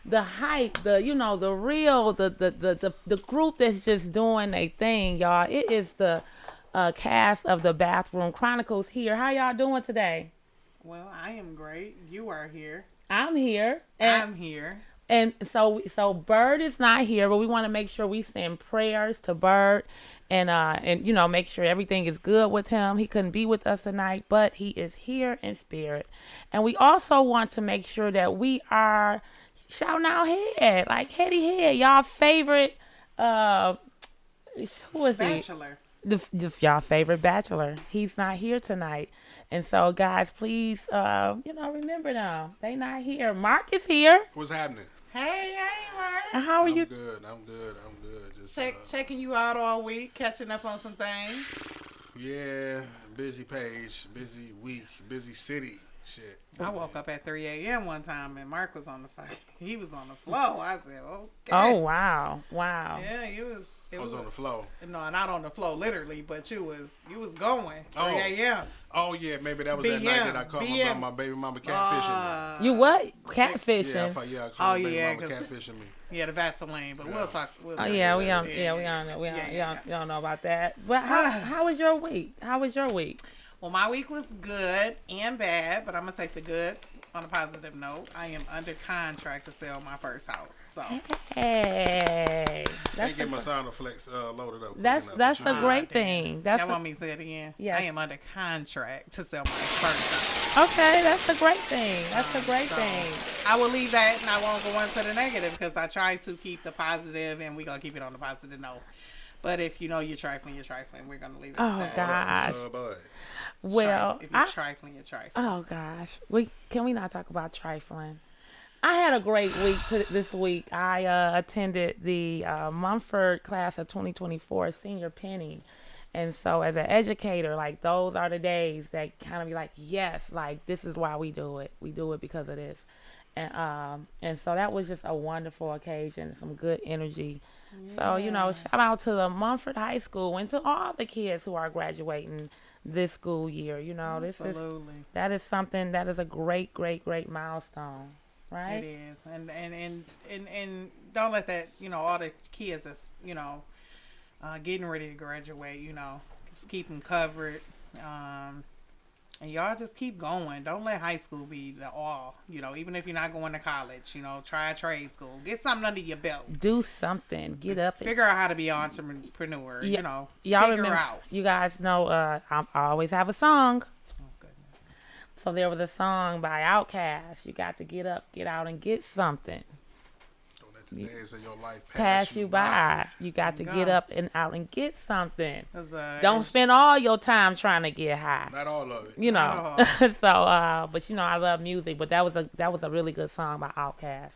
the hype, the real, the group that's just doing their thing, y'all. It is the cast of the Bathroom Chronicles here. How y'all doing today? Well, I am great. You are here. I'm here. I'm here. And so Bird is not here, but we want to make sure we send prayers to Bird and make sure everything is good with him. He couldn't be with us tonight, but he is here in spirit. And we also want to make sure that we are shouting out Head, like Heady Head, y'all favorite who is Bachelor. Y'all favorite bachelor. He's not here tonight. And so guys, please remember them. They not here. Mark is here. What's happening? Hey, Mark. How are you? I'm good. Just checking you out all week, catching up on some things. Yeah, busy page, busy week, busy city. Shit. I woke up at 3 a.m. one time and Mark was on the phone. He was on the floor. I said, okay. Oh, wow. Yeah, he was. I was on the floor. No, not on the floor, literally, but you was going. 3 a.m. Oh, yeah, maybe that was that night that I caught my baby mama catfishing me. You what? Catfishing? Yeah, I caught my baby mama catfishing me. Yeah, the Vaseline, but we'll talk. We don't know about that. But how was your week? Well, my week was good and bad, but I'm gonna take the good on a positive note. I am under contract to sell my first house. So hey, get my sound effects loaded up. That's a great thing. That want me to say it again? Yes. I am under contract to sell my first house. Okay, that's a great thing. I will leave that and I won't go into the negative because I try to keep the positive and we're gonna keep it on the positive note. But if you know you're trifling, we're gonna leave it at that. Oh gosh. Well, if you're trifling, you're trifling. Oh gosh, can we not talk about trifling? I had a great week this week. I attended the Mumford class of 2024 senior penny, and so as an educator, like those are the days that kind of be like, yes, like this is why we do it. We do it because of this, and so that was just a wonderful occasion, some good energy. Yeah. So shout out to the Mumford High School and to all the kids who are graduating this school year. Absolutely. That is something that is a great milestone, right? It is, and don't let that all the kids is getting ready to graduate. Just keep them covered, and y'all just keep going. Don't let high school be the all. Even if you're not going to college, try a trade school, get something under your belt, do something, get up, figure out how to be an entrepreneur. Y'all figure remember, out. You guys know I always have a song. Oh goodness. So there was a song by Outkast. You got to get up, get out, and get something. Don't let the days of your life pass you by. You got to get up and out and get something. Don't Spend spend all your time trying to get high. Not all of it. So but I love music, but that was a really good song by Outkast.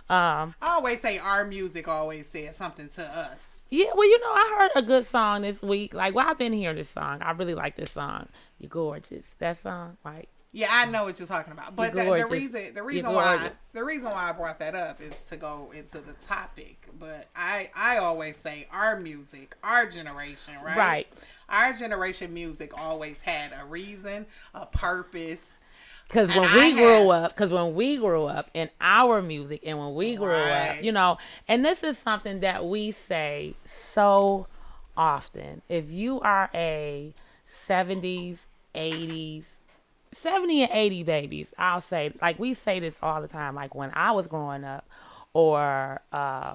Yeah. I always say our music always says something to us. Yeah, well, I heard a good song this week. I've been hearing this song. I really like this song. You're gorgeous. That song, right? Yeah, I know what you're talking about. But the reason why I brought that up is to go into the topic. But I always say our music, our generation, right? Right. Our generation music always had a reason, a purpose. Because when we grew up in our music and when we grew up, and this is something that we say so often. If you are a 70s, 80s, 70 and 80 babies, I'll say, we say this all the time, when I was growing up or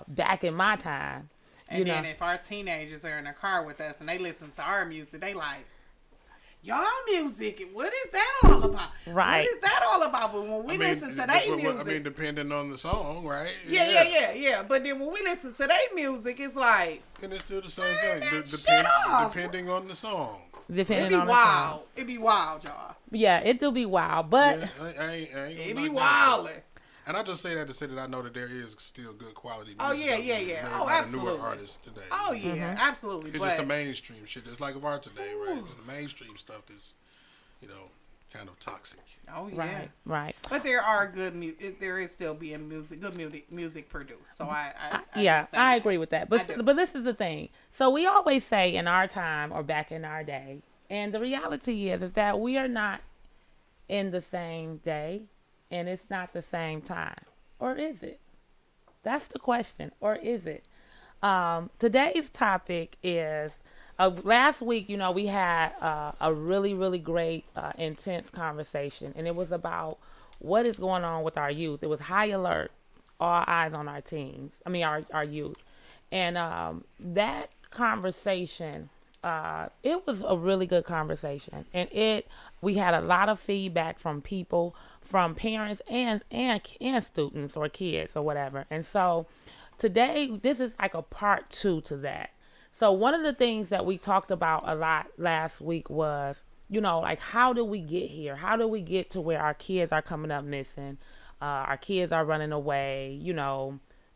back in my time. And then if our teenagers are in a car with us and they listen to our music, they like, y'all music, what is that all about? Right. What is that all about? But when we listen to their music. Depending on the song, right? Yeah. But then when we listen to their music, it's like. And it's still the same thing. Depending on the song. It'd be wild. It'd be wild, y'all. Yeah, it'll be wild, but it'd be wild. And I just say that to say that I know that there is still good quality music. Oh yeah. Oh, absolutely. Newer artists today. Oh yeah, absolutely. It's just the mainstream shit. It's like of art today, right? It's the mainstream stuff that's, kind of toxic. Oh yeah, right. But there are good music. There is still being good music produced. So I agree with that. But this is the thing. So we always say in our time or back in our day, and the reality is that we are not in the same day, and it's not the same time, or is it? That's the question. Or is it? Today's topic is last week, we had a really, really great, intense conversation, and it was about what is going on with our youth. It was high alert, all eyes on our teens. I mean, our youth. And that conversation, it was a really good conversation. And we had a lot of feedback from people, from parents and students or kids or whatever. And so today, this is like a part 2 to that. So one of the things that we talked about a lot last week was, like, how do we get here? How do we get to where our kids are coming up missing? Our kids are running away,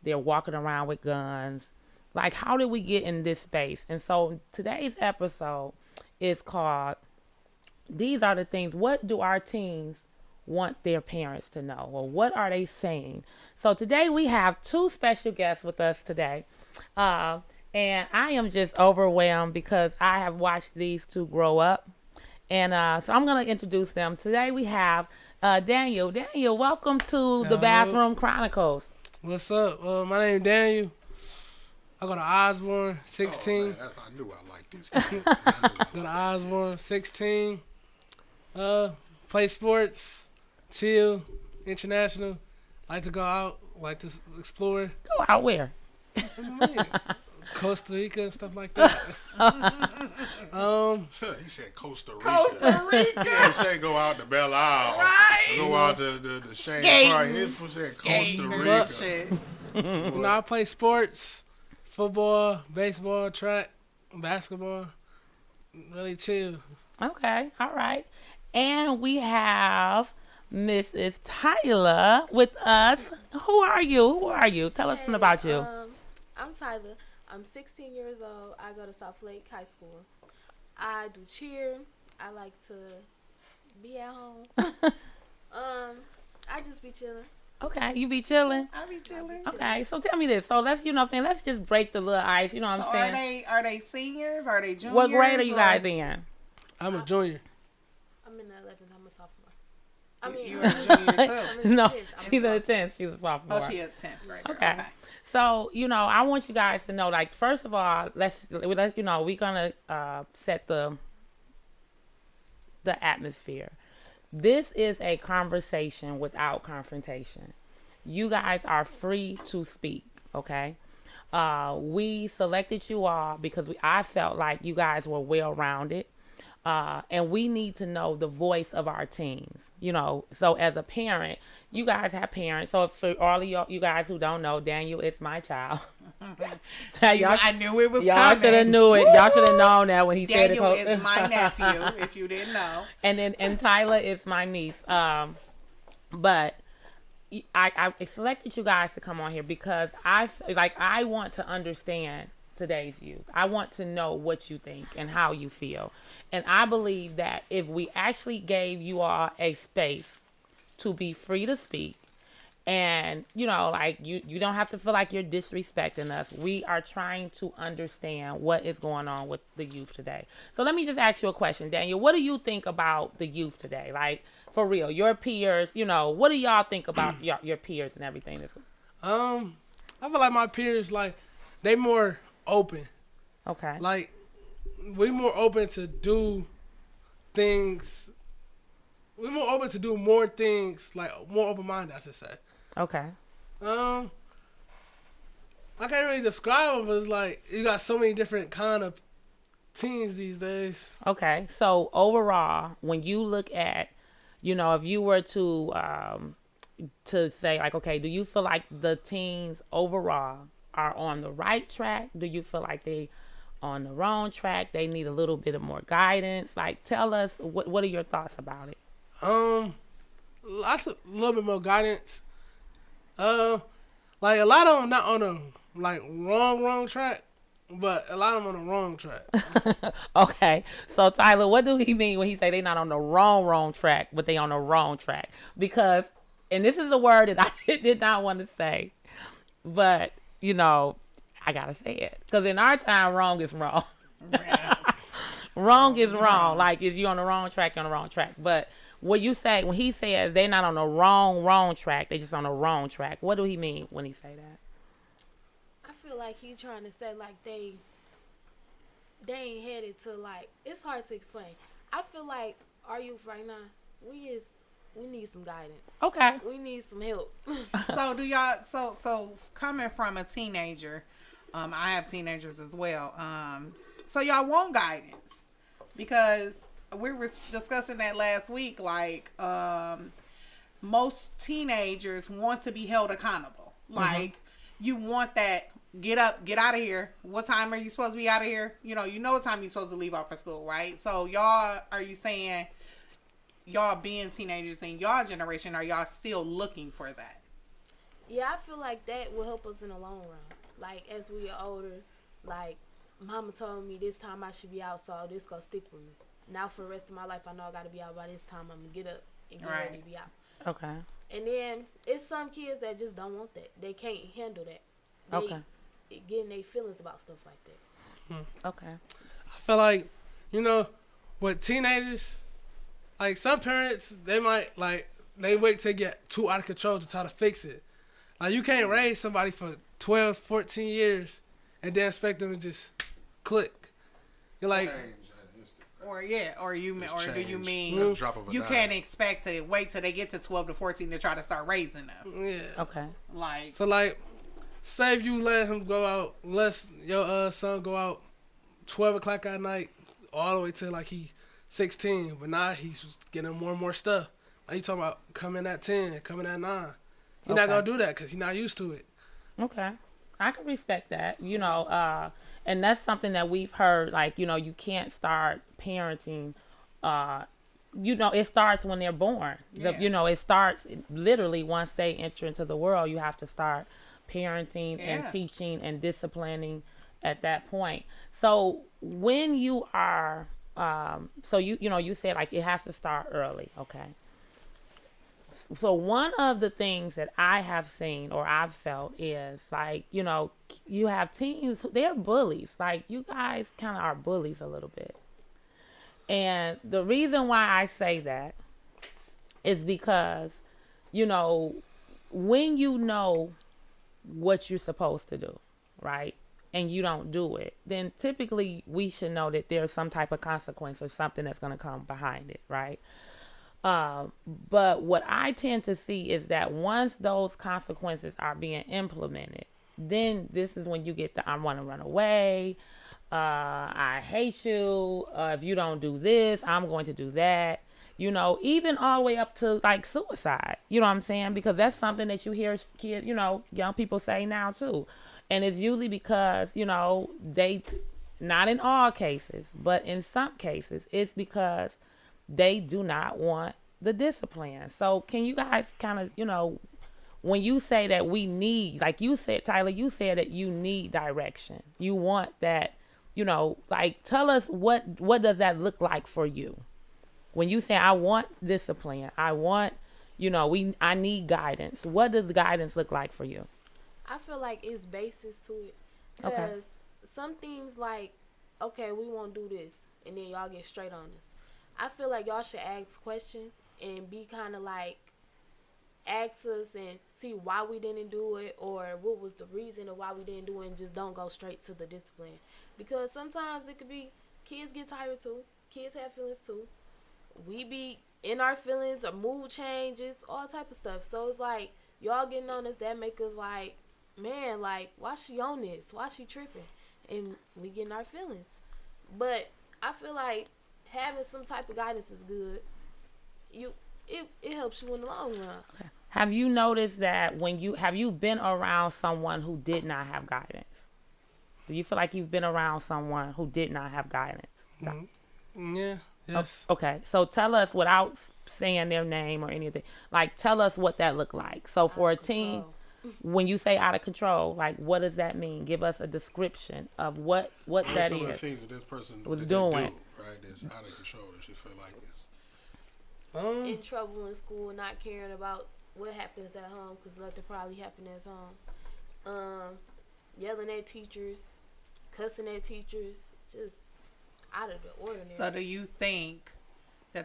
they're walking around with guns. Like, how did we get in this space? And so today's episode is called, These Are the Things. What do our teens want their parents to know? Or what are they saying? So today we have 2 special guests with us today. And I am just overwhelmed because I have watched these 2 grow up. And so I'm going to introduce them. Today we have Daniel. Daniel, welcome to the Bathroom Chronicles. What's up? My name is Daniel. I go to Osborne, 16. Oh, man, I knew I liked this guy. Go to Osborne, 16. Play sports, chill, international. Like to go out, like to explore. Go out where? Costa Rica and stuff like that. He said Costa Rica. Costa Rica. He said go out to Belle Isle. Right. Go out to the Skating. Park. He said Costa Rica. Shit. I play sports, football, baseball, track, basketball. Really chill. Okay, all right. And we have Mrs. Tyler with us. Who are you? Tell us something about you. I'm Tyler. I'm 16 years old. I go to South Lake High School. I do cheer. I like to be at home. I just be chilling. Okay, you be chilling. I be chilling. Okay, so tell me this. So let's, let's just break the little ice. You know what So I'm saying? are they seniors? Are they juniors? What grade are you guys in? I'm a junior. I'm in the 11th. I'm a sophomore. I mean, You're a junior too. I'm in the No, 10th. I'm she's a in the 10th. She's a sophomore. Oh, she a 10th grader. Okay. So, I want you guys to know, like, first of all, let's we're gonna set the atmosphere. This is a conversation without confrontation. You guys are free to speak, okay? We selected you all because I felt like you guys were well-rounded. And we need to know the voice of our teens, So as a parent, you guys have parents. So for all of you guys who don't know, Daniel is my child. I knew it was y'all coming. should have knew it. Y'all should have known that when he Daniel said it. is my nephew, if you didn't know. And Tyler is my niece. But I selected you guys to come on here because I want to understand today's youth. I want to know what you think and how you feel. And I believe that if we actually gave you all a space to be free to speak, and you don't have to feel like you're disrespecting us. We are trying to understand what is going on with the youth today. So let me just ask you a question, Daniel. What do you think about the youth today? Like, for real, your peers, what do y'all think about your peers and everything? I feel like my peers, like, they more open. Okay. Like, we more open to do things. We're more open to do more things, like more open-minded, I should say. Okay. I can't really describe them, but it's like you got so many different kind of teens these days. Okay. So overall, when you look at, if you were to say, like, okay, do you feel like the teens overall are on the right track? Do you feel like they on the wrong track? They need a little bit of more guidance. Like, tell us what are your thoughts about it? Lots of little bit more guidance. Like a lot of them not on the wrong track, but a lot of them on the wrong track. Okay, so Tyler, what do he mean when he say they not on the wrong track, but they on the wrong track? Because, and this is a word that I did not want to say, but I gotta say it because in our time, wrong is wrong. Wrong is wrong. Like, if you're on the wrong track, you're on the wrong track. But what you say when he says they're not on the wrong track, they just on the wrong track. What do he mean when he say that? feel like he trying to say like they ain't headed to like, it's hard to explain. I feel like our youth right now, we need some guidance. Okay. We need some help. So do y'all? So coming from a teenager, I have teenagers as well. So y'all want guidance because we were discussing that last week. Like, most teenagers want to be held accountable. Like, you want that. Get up, get out of here. What time are you supposed to be out of here? You know what time you're supposed to leave out for school, right? So y'all, are you saying y'all being teenagers in y'all generation, are y'all still looking for that? Yeah, I feel like that will help us in the long run. Like, as we get older, like, mama told me this time I should be out, so this gonna stick with me. Now for the rest of my life, I know I gotta be out by this time. I'm gonna get up and get ready to be out. Okay. And then it's some kids that just don't want that. They can't handle that. Okay. Getting their feelings about stuff like that. Okay. I feel like, with teenagers, like some parents, they might they wait to get too out of control to try to fix it. Like, you can't raise somebody for 12, 14 years and then expect them to just click. You're like, Or do you mean At the drop of a you dime. can't expect to wait till they get to 12 to 14 to try to start raising them? yeah. Okay. Like, So, like, say if you let him go out, let your son go out 12 o'clock at night all the way till like he 16, but now he's getting more and more stuff. Like, you talking about coming at 10, coming at 9. You're not Okay. going to do that because he's not used to it. Okay. I can respect that, and that's something that we've heard, like, you can't start parenting, it starts when they're born. Yeah. It starts literally once they enter into the world, you have to start parenting and Yeah. teaching and disciplining at that point. So when you are, you said like it has to start early. Okay. So one of the things that I have seen or I've felt is like, you have teens, they're bullies. Like, you guys kind of are bullies a little bit. And the reason why I say that is because, when you know what you're supposed to do, right? And you don't do it, then typically we should know that there's some type of consequence or something that's going to come behind it, right? But what I tend to see is that once those consequences are being implemented, then this is when you get the I want to run away, I hate you, if you don't do this, I'm going to do that, even all the way up to like suicide, you know what I'm saying? Because that's something that you hear kids, young people say now too. And it's usually because, they, not in all cases, but in some cases, it's because they do not want the discipline. So can you guys kind of, when you say that we need, like you said, Tyler, you said that you need direction. You want that, like, tell us what does that look like for you? When you say, I want discipline, I want, I need guidance. What does guidance look like for you? I feel like it's basis to it. Okay. Because some things like, okay, we won't do this, and then y'all get straight on us. I feel like y'all should ask questions and be kind of like, ask us and see why we didn't do it or what was the reason of why we didn't do it, and just don't go straight to the discipline. Because sometimes it could be kids get tired too. Kids have feelings too. We be in our feelings or mood changes, all type of stuff. So it's like, y'all getting on us, that make us like, man, like, why she on this? Why she tripping? And we getting our feelings. But I feel like having some type of guidance is good. It helps you in the long run. Okay. Have you noticed that have you been around someone who did not have guidance? Do you feel like you've been around someone who did not have guidance? Yeah. Yes. Okay. So tell us, without saying their name or anything, like, tell us what that looked like. So for a teen, when you say out of control, like, what does that mean? Give us a description of what that some of the is. things that this person was that doing. they do, right? That's out of control. That you feel like this. In trouble in school, not caring about what happens at home, because nothing probably happened at home. Yelling at teachers, cussing at teachers, just out of the ordinary. So do you think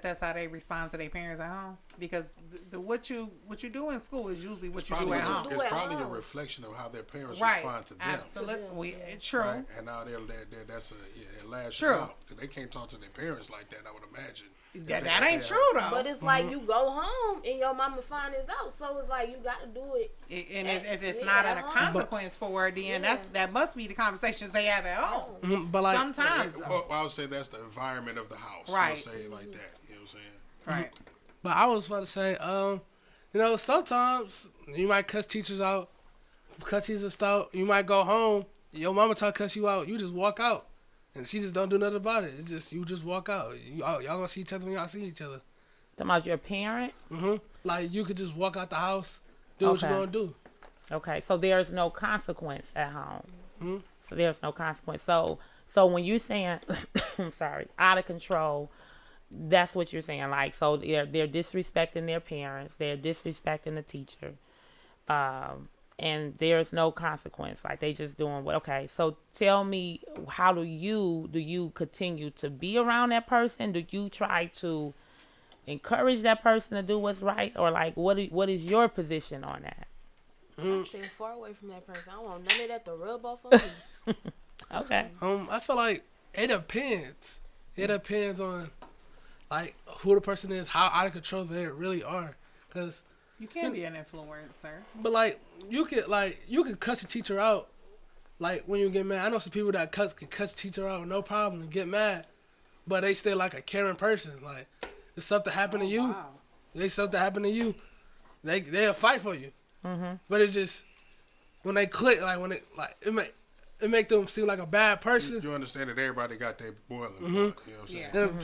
That's how they respond to their parents at home, because what you do in school is usually what you do Probably at home. it's do at probably a home. reflection of how their parents Right. respond to them. Absolutely. It's true. Right? And now that's it lashes True. out because they can't talk to their parents like that. I would imagine. That ain't true though. But it's like you go home and your mama find this out, so it's like you got to do it. And if it's Yeah, not at a home. consequence for it, then that must be the conversations they have at home. Mhm, but like, Sometimes, Well, I would say that's the environment of the house. Right. We'll say it like that. You know what I'm saying? right? but I was about to say, you know, sometimes you might cuss teachers out, cuss teachers out. You might go home, your mama try to cuss you out, you just walk out, and she just don't do nothing about it. It's just you just walk out. Y'all gonna see each other when y'all see each other. Talking about your parent? Like you could just walk out the house, do what you Okay. gonna do. Okay, so there's no consequence at home. Hmm? So there's no consequence. So when you're saying, I'm sorry, out of control, that's what you're saying. Like, so they're disrespecting their parents, they're disrespecting the teacher, and there's no consequence. Like they just doing what? Okay, so tell me, how do you continue to be around that person? Do you try to encourage that person to do what's right, or like what is your position on that? I stay far away from that person. I don't want none of that to rub off on me. Okay. I feel like it depends. It depends on like who the person is, how out of control they really are. Cause, You can be an influencer. but like you can cuss a teacher out, like when you get mad. I know some people that can cuss a teacher out no problem and get mad, but they still like a caring person. Like if something happened to you, Wow. they'll fight for you. But it just when they click, like when it make them seem like a bad person. You understand that everybody got their boiling point. You know what I'm saying? Yeah. Then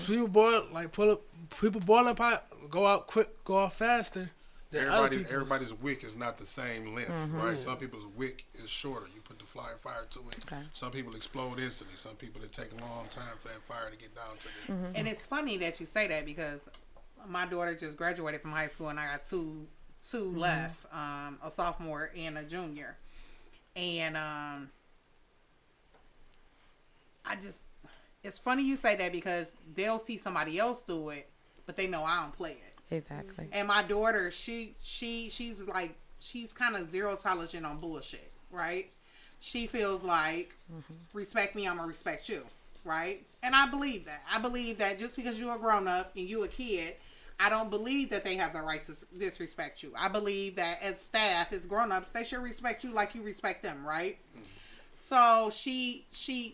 people boiling pot go out quick, go out faster. than other people's. Everybody's wick is not the same length, right? Some people's wick is shorter. You put the fire to it. Okay. Some people explode instantly. Some people it take a long time for that fire to get down to them. And it's funny that you say that, because my daughter just graduated from high school and I got two left, a sophomore and a junior. And it's funny you say that, because they'll see somebody else do it, but they know I don't play it. Exactly. And my daughter, she's like, she's kind of zero tolerance on bullshit, right? She feels like, respect me, I'm gonna respect you, right? And I believe that. I believe that just because you're a grown up and you a kid, I don't believe that they have the right to disrespect you. I believe that as staff, as grown ups, they should respect you like you respect them, right? So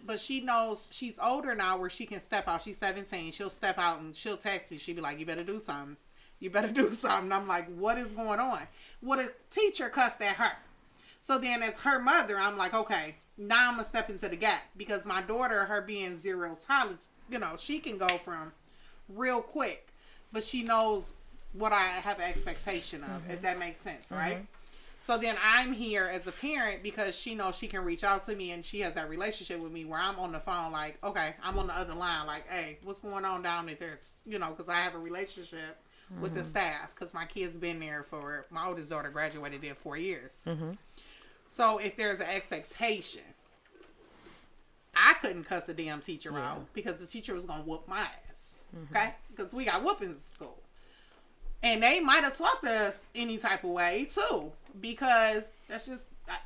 but she knows she's older now where she can step out. She's 17. She'll step out and she'll text me. She'll be like, you better do something. You better do something. I'm like, what is going on? Well, the teacher cussed at her. So then as her mother, I'm like, okay, now I'm going to step into the gap, because my daughter, her being zero tolerance, she can go from real quick, but she knows what I have an expectation of, if that makes sense, right? So then I'm here as a parent because she knows she can reach out to me, and she has that relationship with me where I'm on the phone like, okay, I'm on the other line like, hey, what's going on down there? Because I have a relationship with the staff, because my kid's been there for, my oldest daughter graduated there 4 years. So if there's an expectation, I couldn't cuss a damn teacher out because the teacher was going to whoop my ass. Okay? Because we got whoopings in school. And they might have taught us any type of way too, because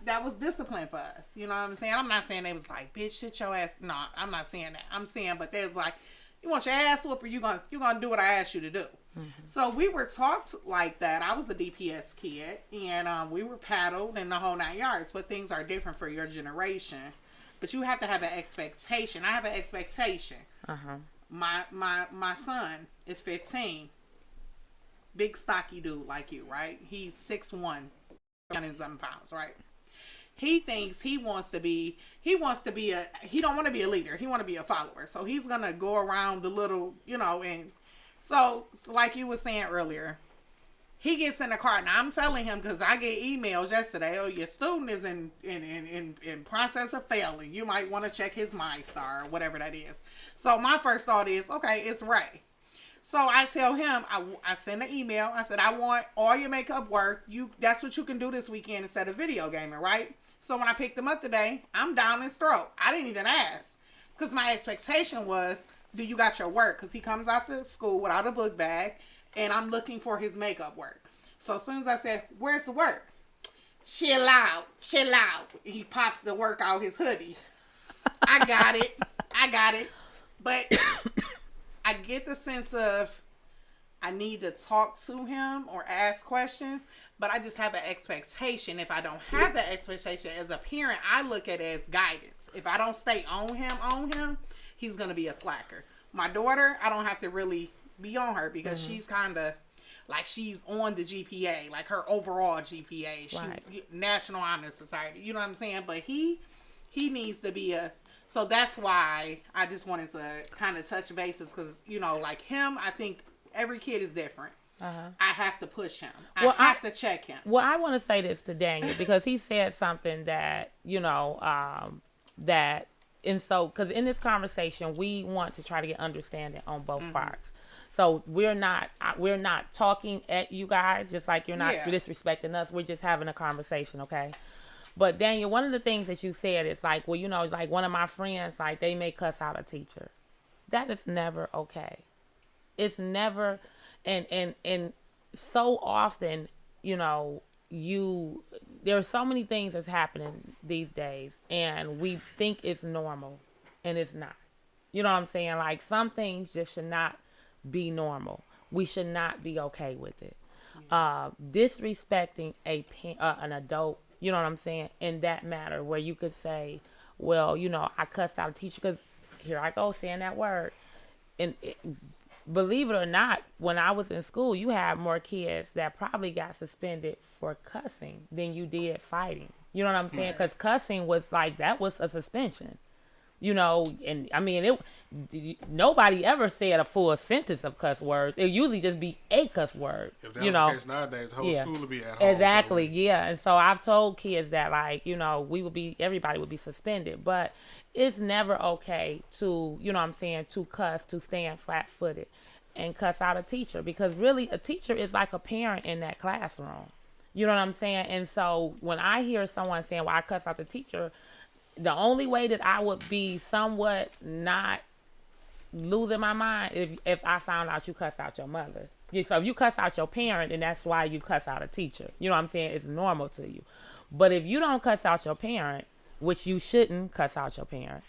that was discipline for us. You know what I'm saying? I'm not saying they was like, bitch, sit your ass. No, I'm not saying that. I'm saying, but there's like, you want your ass whooped, or you gonna do what I asked you to do. So we were taught like that. I was a DPS kid, and we were paddled in the whole 9 yards. But things are different for your generation. But you have to have an expectation. I have an expectation. My son is 15. Big stocky dude like you, right? He's 6'1", 100-something pounds, right? He thinks he don't want to be a leader. He want to be a follower. So he's going to go around the little, and so like you were saying earlier, he gets in the car. Now I'm telling him, because I get emails yesterday, oh, your student is in process of failing. You might want to check his MyStar or whatever that is. So my first thought is, okay, it's Ray. So I tell him, I send an email. I said, I want all your makeup work. That's what you can do this weekend instead of video gaming, right? So when I picked him up today, I'm down his throat. I didn't even ask, because my expectation was do you got your work? Because he comes out the school without a book bag, and I'm looking for his makeup work. So as soon as I said, where's the work? Chill out. He pops the work out his hoodie. I got it. But I get the sense of I need to talk to him or ask questions, but I just have an expectation. If I don't have that expectation as a parent, I look at it as guidance. If I don't stay on him, he's going to be a slacker. My daughter, I don't have to really be on her because she's kind of like she's on the GPA, like her overall GPA, National Honor Society. You know what I'm saying? But he needs to be so that's why I just wanted to kind of touch bases because, you know, like him, I think every kid is different. I have to push him. I have to check him. Well, I want to say this to Daniel because he said something that, you know, because in this conversation, we want to try to get understanding on both parts. So we're not talking at you guys, just like you're not disrespecting us. We're just having a conversation, okay? But Daniel, one of the things that you said is like, well, you know, like one of my friends, like they may cuss out a teacher. That is never okay. It's never, and so often, you know, there are so many things that's happening these days, and we think it's normal, and it's not. You know what I'm saying? Like some things just should not be normal. We should not be okay with it. Disrespecting an adult, you know what I'm saying, in that matter, where you could say, well, you know, I cussed out a teacher because here I go saying that word. And believe it or not, when I was in school, you had more kids that probably got suspended for cussing than you did fighting. You know what I'm saying? Because cussing was like, that was a suspension. You know, and I mean, nobody ever said a full sentence of cuss words. It usually just be a cuss word. If that you was know, the case nowadays, the whole school would be at home. Exactly, yeah. And so I've told kids that, like, you know, everybody would be suspended. But it's never okay to, you know what I'm saying, to cuss, to stand flat-footed and cuss out a teacher. Because really, a teacher is like a parent in that classroom. You know what I'm saying? And so when I hear someone saying, well, I cuss out the teacher, the only way that I would be somewhat not losing my mind if I found out you cussed out your mother. So if you cuss out your parent, then that's why you cuss out a teacher. You know what I'm saying? It's normal to you. But if you don't cuss out your parent, which you shouldn't cuss out your parent,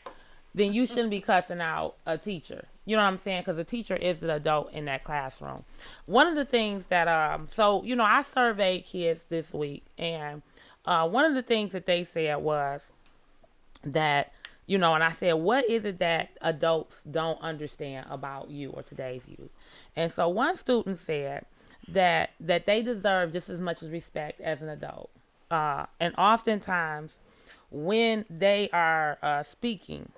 then you shouldn't be cussing out a teacher. You know what I'm saying? Because a teacher is an adult in that classroom. One of the things that, so, you know, I surveyed kids this week, and one of the things that they said was, that, you know, and I said, what is it that adults don't understand about you or today's youth? And so one student said that they deserve just as much respect as an adult. And oftentimes when they are speaking,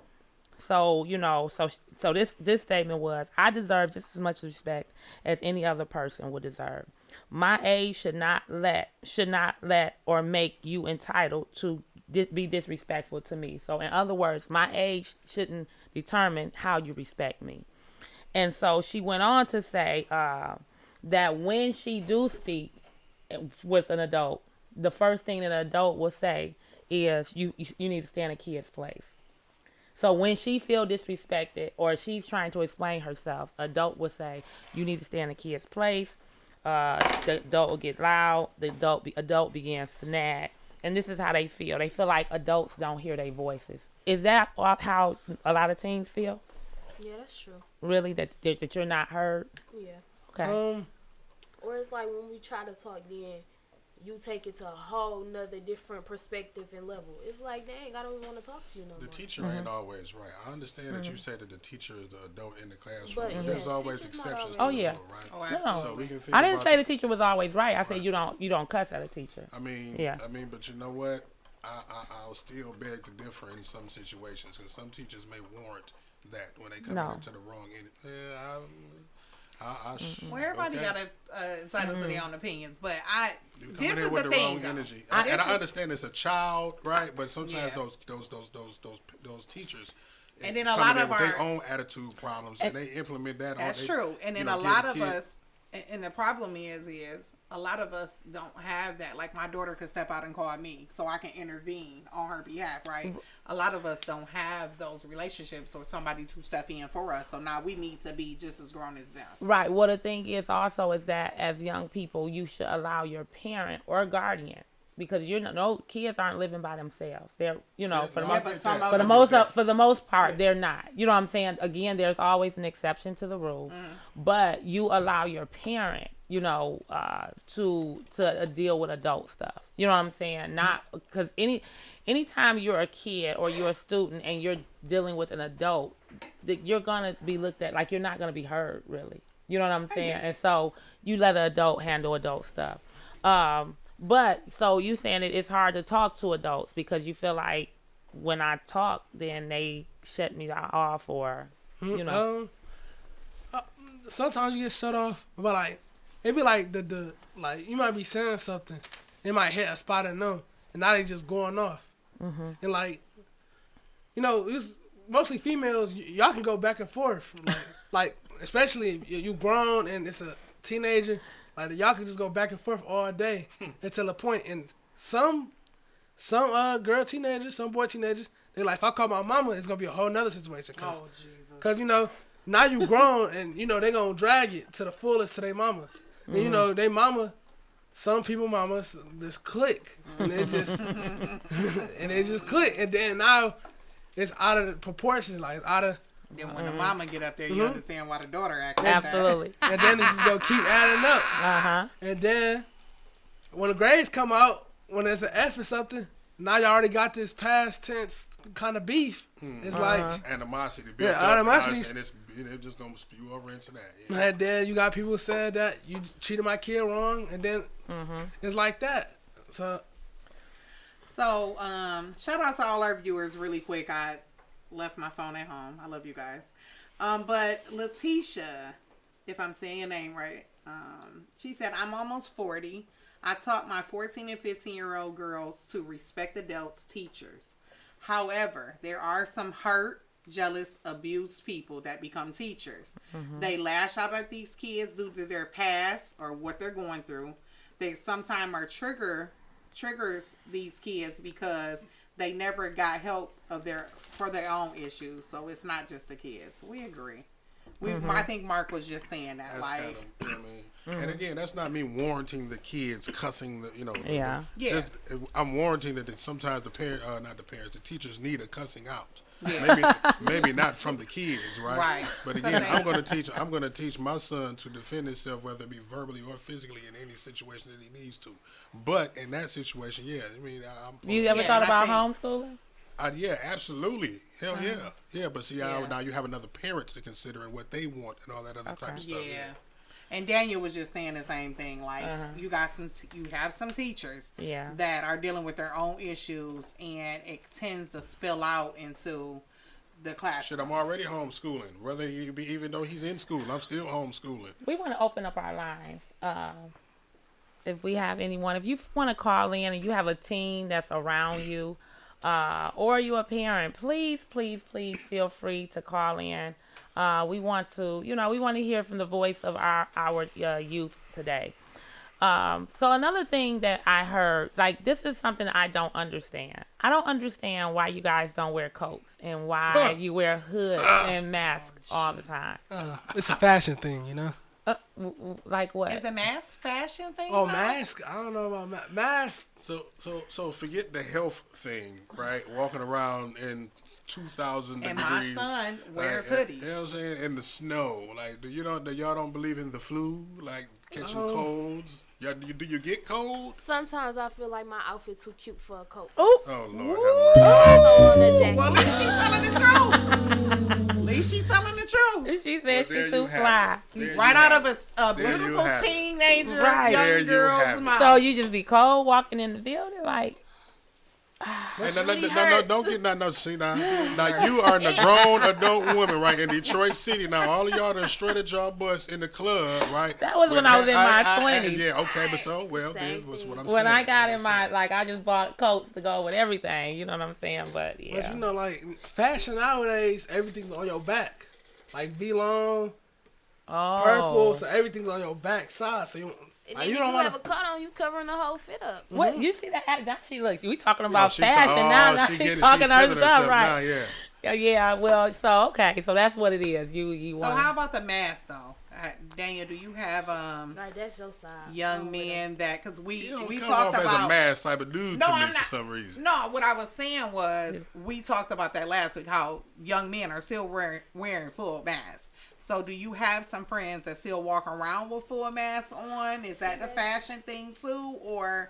so, you know, so this statement was, I deserve just as much respect as any other person would deserve. My age should not let or make you entitled to be disrespectful to me. So in other words, my age shouldn't determine how you respect me. And so she went on to say that when she do speak with an adult, the first thing that an adult will say is you need to stand a kid's place. So when she feel disrespected or she's trying to explain herself, adult will say you need to stand a kid's place. The adult will get loud. The adult begins to nag. And this is how they feel. They feel like adults don't hear their voices. Is that how a lot of teens feel? Yeah, that's true. Really? That you're not heard? Yeah. Okay. Or it's like when we try to talk, then you take it to a whole nother different perspective and level. It's like, dang, I don't even want to talk to you no more. The teacher ain't always right. I understand that you said that the teacher is the adult in the classroom, But, there's yeah, always teachers not exceptions always to the right. rule, right? Oh, absolutely. So we can think I didn't about say the teacher was always right. I said you don't cuss at a teacher. I mean, but you know what? I'll still beg to differ in some situations because some teachers may warrant that when they come into the wrong end. Yeah, well, everybody got entitled to their own opinions, but this is with the the thing. wrong Though. energy, and I understand it's a child, right? But sometimes those teachers, and then a lot of their own attitude problems, and they implement that. That's true, and then a lot of us And the problem is a lot of us don't have that. Like my daughter could step out and call me so I can intervene on her behalf, right? A lot of us don't have those relationships or somebody to step in for us. So now we need to be just as grown as them. Right. Well, the thing is also is that as young people, you should allow your parent or guardian, because no kids aren't living by themselves. They're, for the most part, they're not. You know what I'm saying? Again, there's always an exception to the rule, but you allow your parent, to deal with adult stuff. You know what I'm saying? Not because anytime you're a kid or you're a student and you're dealing with an adult, you're gonna be looked at like you're not gonna be heard, really. You know what I'm saying? And so you let an adult handle adult stuff. But so you saying it's hard to talk to adults because you feel like when I talk, then they shut me off, or sometimes you get shut off, but like it be like the like you might be saying something, it might hit a spot in them, and now they just going off, and like it's mostly females. Y'all can go back and forth, like especially if you grown and it's a teenager. Like y'all can just go back and forth all day until a point. And some girl teenagers, some boy teenagers, they like, if I call my mama, it's gonna be a whole nother situation. Cause now you grown and they gonna drag it to the fullest to their mama. And they mama, some people mamas just click and they just click, and then now it's out of proportion, like it's out of. Then when the mama get up there, you understand why the daughter acts like absolutely. that. And then it's just gonna keep adding up. And then when the grades come out, when there's an F or something, now you already got this past tense kind of beef. It's like animosity. Animosity. And it's just gonna spew over into that. Yeah. And then you got people saying that you treated my kid wrong, and then it's like that. So shout out to all our viewers really quick. I left my phone at home. I love you guys. But Letitia, if I'm saying your name right, she said, I'm almost 40. I taught my 14 and 15-year-old girls to respect adults, teachers. However, there are some hurt, jealous, abused people that become teachers. They lash out at these kids due to their past or what they're going through. They sometimes are triggers these kids because they never got help for their own issues. So it's not just the kids. We agree. I think Mark was just saying that. That's kind of, and again, that's not me warranting the kids cussing. I'm warranting that sometimes the teachers need a cussing out. Yeah. Maybe not from the kids, right? Right. But again, I'm going to teach my son to defend himself, whether it be verbally or physically, in any situation that he needs to. But in that situation, you ever thought about homeschooling? Yeah, absolutely. Hell yeah. But see, now you have another parent to consider and what they want and all that other type of stuff. Yeah. And Daniel was just saying the same thing. Like you have some teachers that are dealing with their own issues, and it tends to spill out into the class. Shit, I'm already homeschooling. Even though he's in school, I'm still homeschooling. We want to open up our lines. If we have anyone, if you want to call in and you have a teen that's around you, or you're a parent, please feel free to call in. We want to hear from the voice of our youth today. So another thing that I heard, like, this is something I don't understand. I don't understand why you guys don't wear coats and why you wear hoods and masks all the time. It's a fashion thing, Like what? Is the mask fashion thing? Oh, mask? I don't know about mask. So forget the health thing, right? Walking around in 2,000 degrees. And my son wears hoodies. You know what I'm saying? In the snow. Like, y'all don't believe in the flu? Like, catching colds? Do you get cold? Sometimes I feel like my outfit too cute for a coat. Oh, Lord. Well, at least she's telling the truth. At least she's telling the truth. She said she's too fly. Right out of a beautiful teenager, young girl's mouth. So you just be cold walking in the building, like. Don't get nothing. See now you are a grown adult woman, right, in Detroit City. Now all of y'all done strutted y'all butts in the club, right? That was when I was in my 20s. Yeah, okay, but then was what I'm saying. When I got in my, I just bought coats to go with everything. You know what I'm saying? But yeah. But fashion nowadays, everything's on your back, like V-long. purple, so everything's on your back side. So you. And Like, then you if don't you want have a cut on, you covering the whole fit up. What you see that? Now she looks. We talking about she fashion now. Now she's talking her feeling stuff, herself right? now, Yeah. Well, so okay, so that's what it is. You. So how about the mask though? Daniel, do you have Right, that's your side. young men that because we You don't we come talked off about as a mask type of dude No, to me I'm not. for some reason. No, what I was saying was we talked about that last week. How young men are still wearing full masks. So do you have some friends that still walk around with full masks on? Is that the fashion thing too, or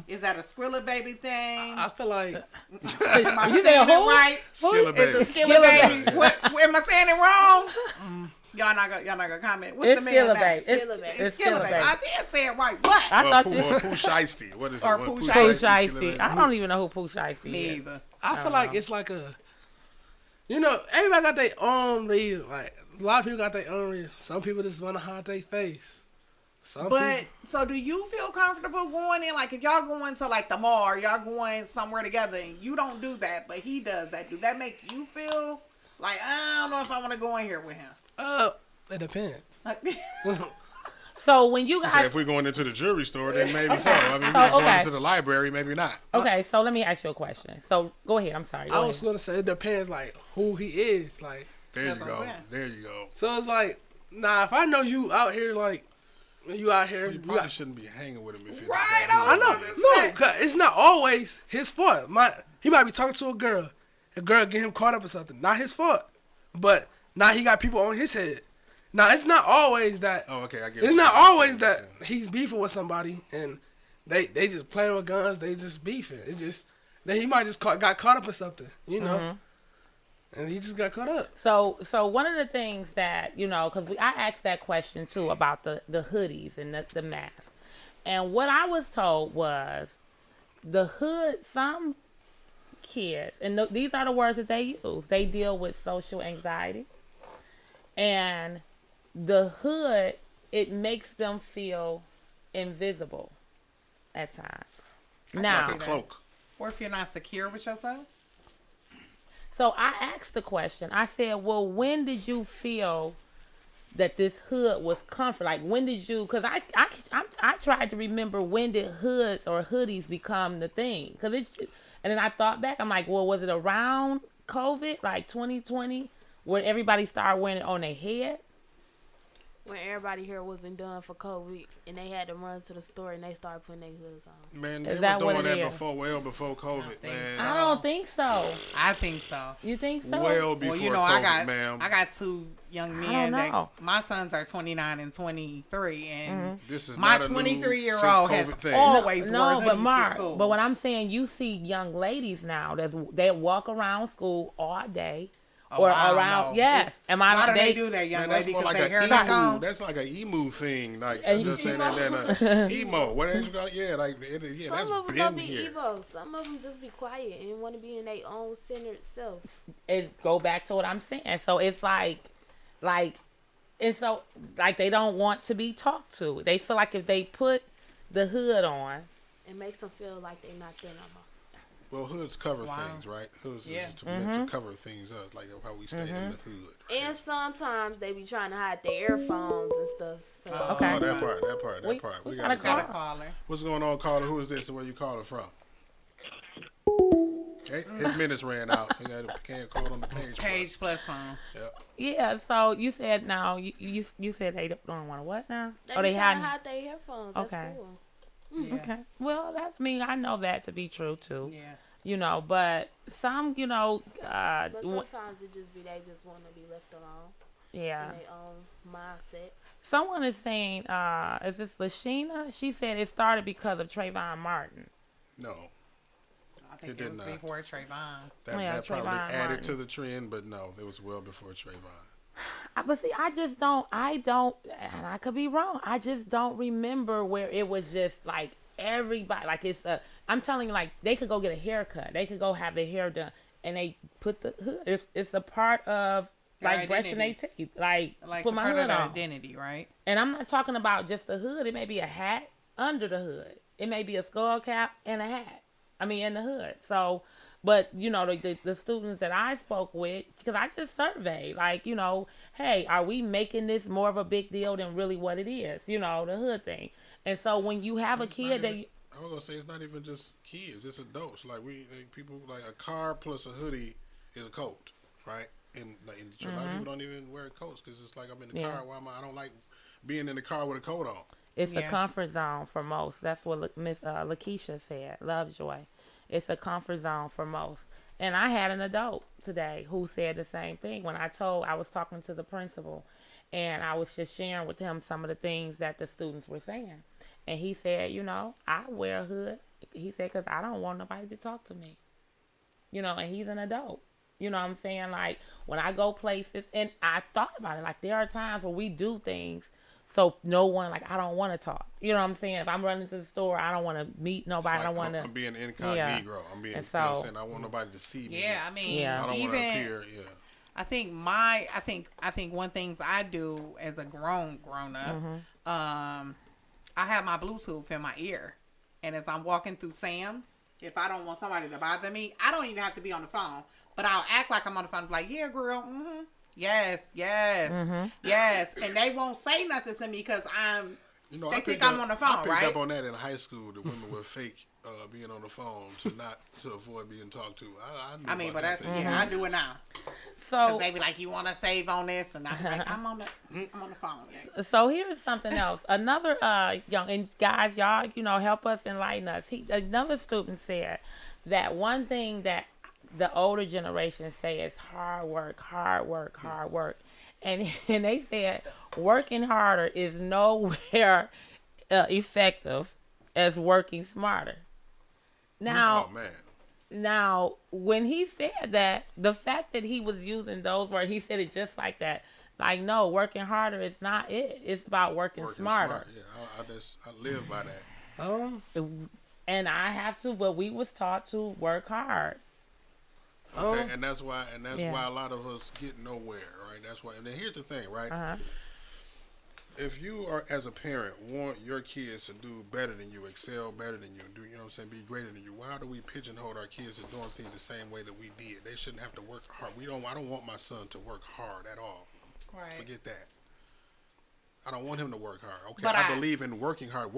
is that a Skrilla baby thing? I feel like Am I saying it right? Skilla baby. It's a Skilla baby. What? Am I saying it wrong? Y'all not gonna comment. What's It's the man Skilla name? baby. It's Skilla baby. I did say it right. What? I thought Pooh you. Shiesty. What is it? Or What, Pooh Pooh Shiesty. Skilla baby? I don't even know who Pooh Shiesty Me is. either. I feel like it's like a, everybody got their own reason. Like a lot of people got their own reason. Some people just want to hide their face. But so do you feel comfortable going in? Like if y'all going to like the mall, or y'all going somewhere together, and you don't do that, but he does that. Do that make you feel like I don't know if I want to go in here with him? It depends. So when you So guys, if we're going into the jewelry store, then maybe so. I mean, if So, we're going okay. into the library, maybe not. okay, so let me ask you a question. So go ahead. I'm sorry. Go I ahead. was gonna say it depends, like who he is. Like There That's you what I'm go. saying. There you go. so, it's like if I know you out here, like you out here, You probably shouldn't be hanging with him if you're Right, that I dude. know. No, 'cause it's not always his fault. He might be talking to a girl get him caught up in something. Not his fault. But now he got people on his head. Now it's not always that. Oh, okay, I get It's what not you're saying. always that he's beefing with somebody and they just playing with guns. They just beefing. It just then he might just got caught up in something, and he just got caught up. So one of the things that because I asked that question too about the hoodies and the mask, and what I was told was the hood. Some kids, and these are the words that they use. They deal with social anxiety, and the hood, it makes them feel invisible at times. Now, Like a cloak. Or if you're not secure with yourself? so I asked the question. I said, well, when did you feel that this hood was comfort? Like, when did you, because I tried to remember when did hoods or hoodies become the thing? And then I thought back, I'm like, well, was it around COVID, like 2020, where everybody started wearing it on their head? When everybody here wasn't done for COVID and they had to run to the store and they started putting their hoods on. Man, Is they that was what doing it that is? before COVID, think man. so. I don't think so. I think so. You think so? Well before Well, COVID, ma'am. I got two young I men don't know. that my sons are 29 and 23, and This is my not a new 23-year-old has since COVID thing. always No, worn hoodies but to Mark, school. but what I'm saying, you see young ladies now that walk around school all day, or I don't around. know. Yes, am I? Why do they do that, young Man, that's lady? more Because like their an hair not emu. gone. That's like an emu thing. Like And I'm just saying emo. that. Then emo. What else you got? Yeah, like yeah, Some that's of them been don't be here. evil. Some of them just be quiet and want to be in their own centered self. It go back to what I'm saying. So it's like, and so like they don't want to be talked to. They feel like if they put the hood on, It makes them feel like they're not there no more. Well, hoods cover Wow. things, right? Hoods Yeah. is meant to cover things up, like how we stay in the hood. And sometimes they be trying to hide their earphones and stuff. So Okay. Oh, that part. We We got got a to call. Got a caller. What's going on, caller? Who is this and where you calling from? Okay, his minutes ran out. He can't call on the page. Page plus phone. Yep. yeah. So you said now you said they don't want to what now? they Oh, be they trying to had. hide their earphones. That's Okay. cool. Yeah. Okay. Well, I know that to be true too. Yeah. But some, But sometimes it just be they just want to be left alone yeah. in their own mindset. Someone is saying, is this Lashina? She said it started because of Trayvon Martin. No, I think It it did was not. before Trayvon. Yeah, that probably Trayvon added Martin. to the trend, but no, it was well before Trayvon. But see, I don't, and I could be wrong. I just don't remember where it was just like everybody, like I'm telling you, like they could go get a haircut. They could go have their hair done and they put the hood. It's a part of Their like brushing their identity. teeth. Like Like put the my part hood of the on. identity, right? And I'm not talking about just the hood. It may be a hat under the hood. It may be a skull cap and a hat. in the hood. So, but the students that I spoke with, because I just surveyed, like, hey, are we making this more of a big deal than really what it is? The hood thing. And so when you have a kid that I was gonna say it's not even just kids; it's adults. Like people like a car plus a hoodie is a coat, right? And like in Detroit, a lot of people don't even wear coats because it's like I'm in the car. Why am I don't like being in the car with a coat on. It's a comfort zone for most. That's what Miss Lakeisha said. Lovejoy. It's a comfort zone for most. And I had an adult today who said the same thing when I was talking to the principal, and I was just sharing with him some of the things that the students were saying. And he said, I wear a hood. He said, because I don't want nobody to talk to me. And he's an adult. You know what I'm saying? Like, when I go places, and I thought about it, like, there are times where we do things so no one, like, I don't want to talk. You know what I'm saying? If I'm running to the store, I don't want to meet nobody. Like, I don't want to. I'm being incognito. I'm being, and so, you know what I'm saying? I want nobody to see me. Yeah, I mean, I don't want to appear, I think one things I do as a grown up, I have my Bluetooth in my ear, and as I'm walking through Sam's, if I don't want somebody to bother me, I don't even have to be on the phone, but I'll act like I'm on the phone, like, yeah, girl, yes, and they won't say nothing to me because they think I'm on the phone, right? I picked up on that in high school. The women were fake being on the phone to avoid being talked to. I do it now. So because they be like, you want to save on this, and I'm like, I'm on the phone. Yeah. So here's something else. Another young and guys, y'all, help us enlighten us. Another student said that one thing that the older generation say is hard work, and they said working harder is nowhere effective as working smarter. Now, oh man. Now, when he said that, the fact that he was using those words, he said it just like that. Like, no, working harder is not it. It's about working smarter. Yeah, I live by that. And I have to, but we was taught to work hard. Okay, and that's why a lot of us get nowhere, right? That's why. And then here's the thing, right? If you are, as a parent, want your kids to do better than you, excel better than you, you know what I'm saying, be greater than you, why do we pigeonhole our kids to doing things the same way that we did? They shouldn't have to work hard. I don't want my son to work hard at all. Right. Forget that. I don't want him to work hard. Okay, but I believe in working hard,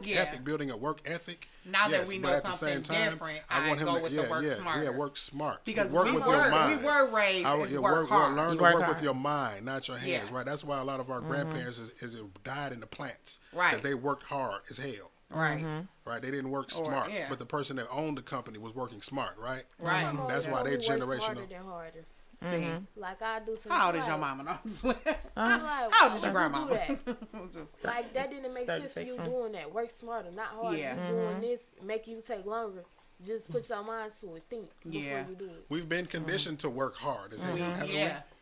ethic, building a work ethic. Now that we know something different, I want him to work smart. Yeah, work smart. Because work with your mind. We were raised as work hard. Learn to work with your mind, not your hands. Right. That's why a lot of our grandparents died in the plants. Right. Because they worked hard as hell. Right. Right. They didn't work smart, but the person that owned the company was working smart. Right. Right. That's why they generational. See, like I do some. How old is your mama? How old is your grandma? Like that didn't make sense for you doing that. Work smarter, not harder. Yeah. You doing this, make you take longer. Just put your mind to it. Think before you do it. We've been conditioned to work hard. Is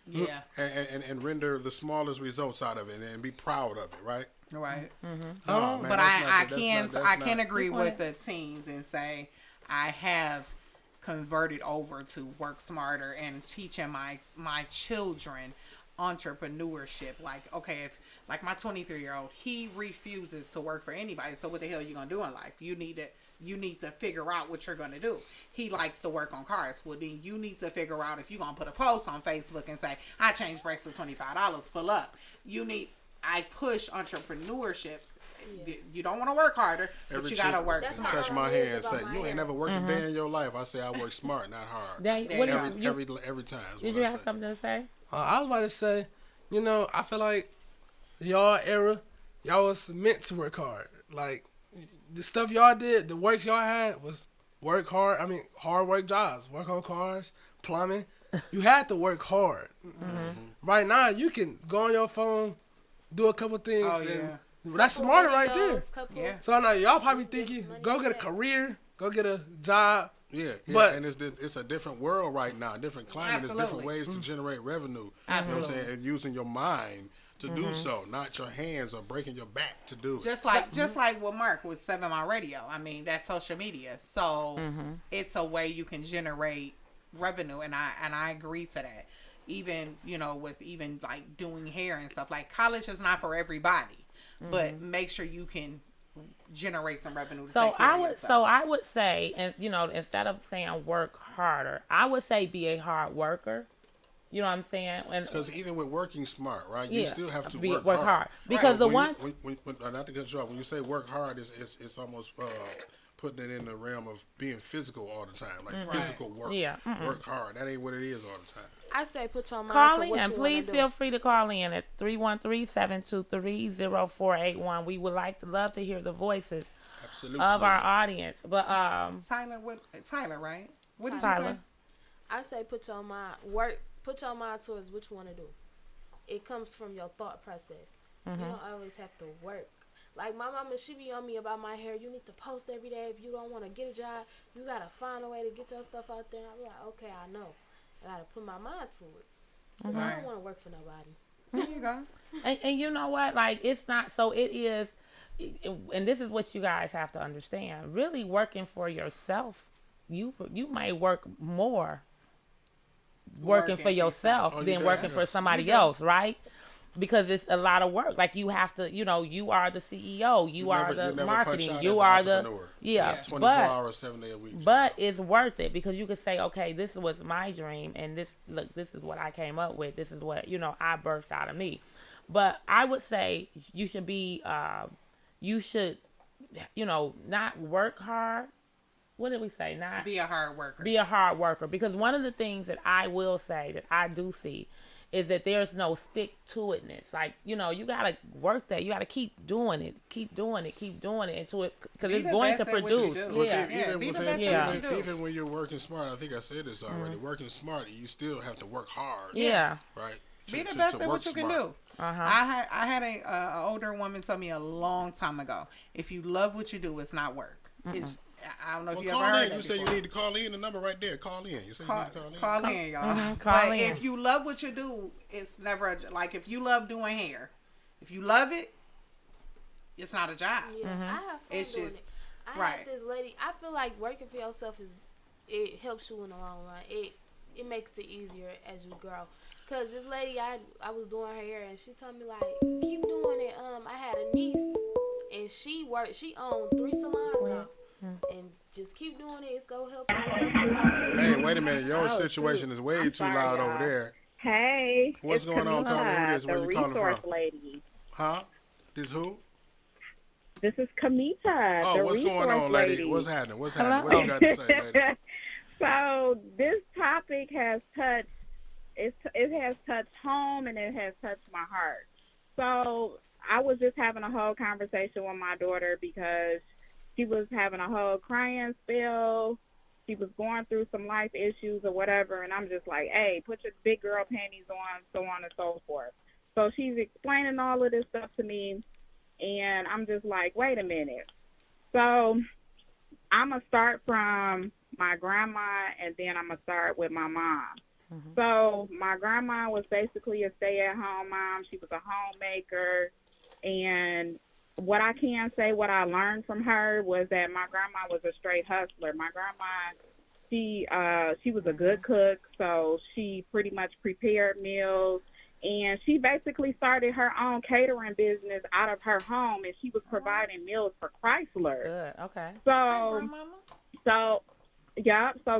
Yeah. And render the smallest results out of it and be proud of it. Right. Right. Man, but I can agree with the teens and say I have converted over to work smarter and teaching my children entrepreneurship. Like, okay, if like my 23-year-old, he refuses to work for anybody. So what the hell are you gonna do in life? You need to figure out what you're gonna do. He likes to work on cars. Well, then you need to figure out if you're gonna put a post on Facebook and say, I changed brakes for $25. Pull up. I push entrepreneurship. You don't want to work harder, but you gotta work smart. Touch my hand and say, you ain't never worked a day in your life. I say I work smart, not hard. Every time. Did you have something to say? I was about to say, I feel like y'all era, y'all was meant to work hard. Like the stuff y'all did, the works y'all had was work hard. I mean, hard work jobs, work on cars, plumbing. You had to work hard. Right now, you can go on your phone, do a couple things, and that's smarter right there. Yeah. So I know y'all probably thinking, go get a career, go get a job. Yeah, but and it's a different world right now, different climate. There's different ways to generate revenue. Absolutely. You know what I'm saying? And using your mind to do so, not your hands or breaking your back to do it. Just like what Mark was 7 Mile Radio. I mean, that's social media. So it's a way you can generate revenue, and I agree to that. Even, with even like doing hair and stuff. Like college is not for everybody. But make sure you can generate some revenue. To So take care of yourself. I would say, and instead of saying work harder, I would say be a hard worker. You know what I'm saying? Because even with working smart, right? You still have to work hard. Because right. the when not to cut you off, when you say work hard, it's almost putting it in the realm of being physical all the time, like physical work. Yeah. Work hard. That ain't what it is all the time. I say put your mind Call to in. what you Please do. feel free to call in at 313-723-0481. We would love to hear the voices Absolutely. of our audience. But Tyler, right? What did Tyler. you say? I say put your mind towards what you want to do. It comes from your thought process. You don't always have to work. Like my mama, she be on me about my hair. You need to post every day. If you don't want to get a job, you gotta find a way to get your stuff out there. And I'm like, okay, I know. I gotta put my mind to it. 'Cause I don't want to work for nobody. There you go. and you know what? Like, it's not, so it is, and this is what you guys have to understand. Really working for yourself, you might work more working for yourself than working for somebody else, right? Because it's a lot of work. Like, you have to, you are the CEO, you are the marketing, you are the 24 hours, 7 days a week. But it's worth it because you could say, okay, this was my dream, and this is what I came up with. This is what I birthed out of me. But I would say you should be, not work hard. What did we say? Not be a hard worker. Be a hard worker, because one of the things that I will say that I do see is that there's no stick to itness. Like, you gotta work that. You gotta keep doing it until it, because it's going to produce. Even when you're working smart, I think I said this already. Working smart, you still have to work hard. Yeah. Right. Be the best at what you can do. I had a older woman tell me a long time ago, if you love what you do, it's not work. It's, I don't know if you ever heard that. You say you need to call in. The number right there. Call in. You say you need to call in. Call in, y'all. But if you love what you do, it's never like if you love doing hair. If you love it, it's not a job. Yeah, I have fun doing it. I had this lady. I feel like working for yourself it helps you in the long run. It makes it easier as you grow. Cause this lady, I was doing her hair and she told me like, keep doing it. I had a niece and she owned 3 salons now. And just keep doing it. It's gonna help you. Hey, wait a minute. Your situation is way too loud over there. Hey. What's going on, Carly? Who this? Where you calling from? Lady. Huh? This who? This is Kamita. Oh, what's going on, lady? What's happening? What you got to say, lady? So this topic has touched. It has touched home and it has touched my heart. So I was just having a whole conversation with my daughter because she was having a whole crying spell. She was going through some life issues or whatever, and I'm just like, hey, put your big girl panties on, so on and so forth. So she's explaining all of this stuff to me, and I'm just like, wait a minute. So I'm going to start from my grandma, and then I'm going to start with my mom. Mm-hmm. So my grandma was basically a stay-at-home mom. She was a homemaker, and what I can say, what I learned from her was that my grandma was a straight hustler. My grandma, she was a good cook, so she pretty much prepared meals, and she basically started her own catering business out of her home, and she was providing meals for Chrysler. Good, okay. So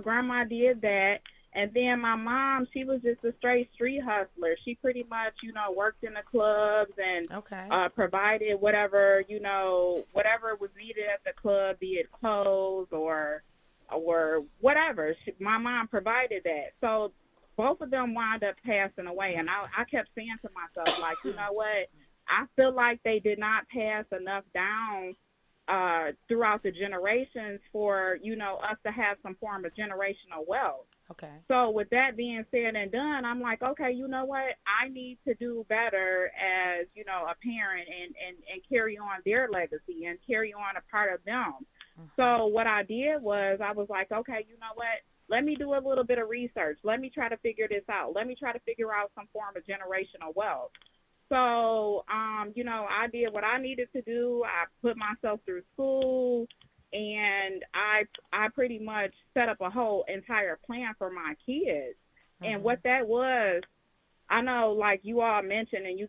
grandma did that. And then my mom, she was just a straight street hustler. She pretty much, worked in the clubs and provided whatever was needed at the club, be it clothes or whatever. My mom provided that. So both of them wound up passing away. And I kept saying to myself, like, you know what? I feel like they did not pass enough down throughout the generations for, us to have some form of generational wealth. Okay. So with that being said and done, I'm like, okay, you know what? I need to do better as, a parent and carry on their legacy and carry on a part of them. Mm-hmm. So what I did was I was like, okay, you know what? Let me do a little bit of research. Let me try to figure this out. Let me try to figure out some form of generational wealth. So, I did what I needed to do. I put myself through school. And I pretty much set up a whole entire plan for my kids. Mm-hmm. And what that was, I know, like you all mentioned, and you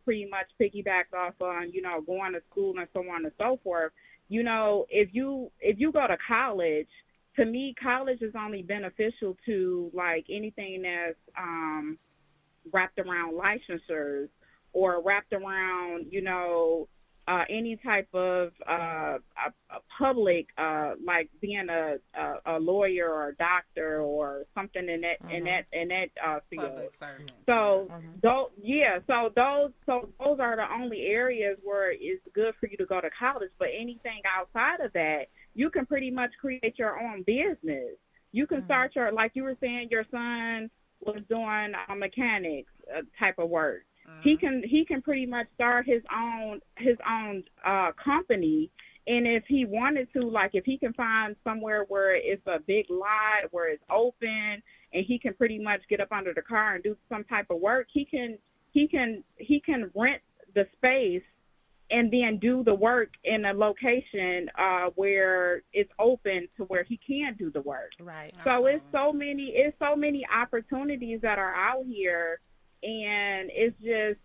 pretty much piggybacked off on, going to school and so on and so forth. If you go to college, to me, college is only beneficial to like anything that's wrapped around licensures or wrapped around, any type of a public, like being a lawyer or a doctor or something in that field. Public servants. So those are the only areas where it's good for you to go to college. But anything outside of that, you can pretty much create your own business. You can start like you were saying, your son was doing mechanics type of work. He can pretty much start his own company, and if he wanted to, like if he can find somewhere where it's a big lot where it's open, and he can pretty much get up under the car and do some type of work, he can rent the space and then do the work in a location where it's open to where he can do the work. Right. So it's so many opportunities that are out here. And it's just,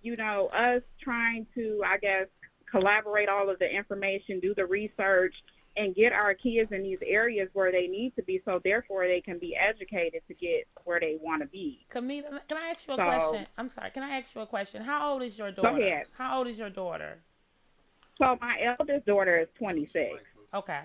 us trying to, I guess, collaborate all of the information, do the research, and get our kids in these areas where they need to be, so therefore they can be educated to get where they want to be. Camila, can I ask you a question? I'm sorry. Can I ask you a question? How old is your daughter? Go ahead. How old is your daughter? So my eldest daughter is 26. Okay.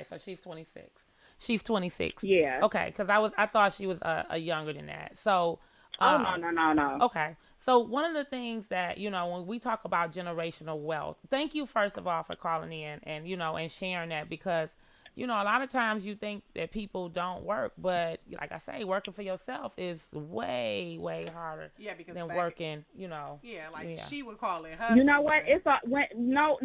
So she's 26. She's 26. Yeah. Okay, because I thought she was younger than that. So. No. Okay. So one of the things that, when we talk about generational wealth, thank you, first of all, for calling in and, and sharing that, because, a lot of times you think that people don't work, but like I say, working for yourself is way, way harder than working, Yeah, she would call it hustling. You know what? No.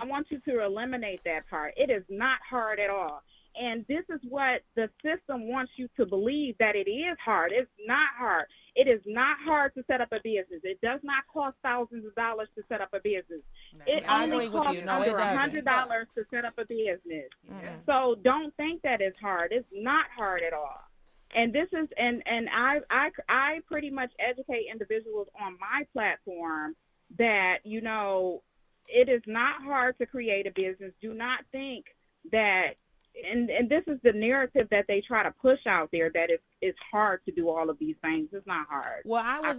I want you to eliminate that part. It is not hard at all. And this is what the system wants you to believe, that it is hard. It's not hard. It is not hard to set up a business. It does not cost thousands of dollars to set up a business. It only costs under $100 to set up a business. Yeah. So don't think that it's hard. It's not hard at all. And this is and I pretty much educate individuals on my platform that, it is not hard to create a business. Do not think that and this is the narrative that they try to push out there, that it's hard to do all of these things. It's not hard. Well, I was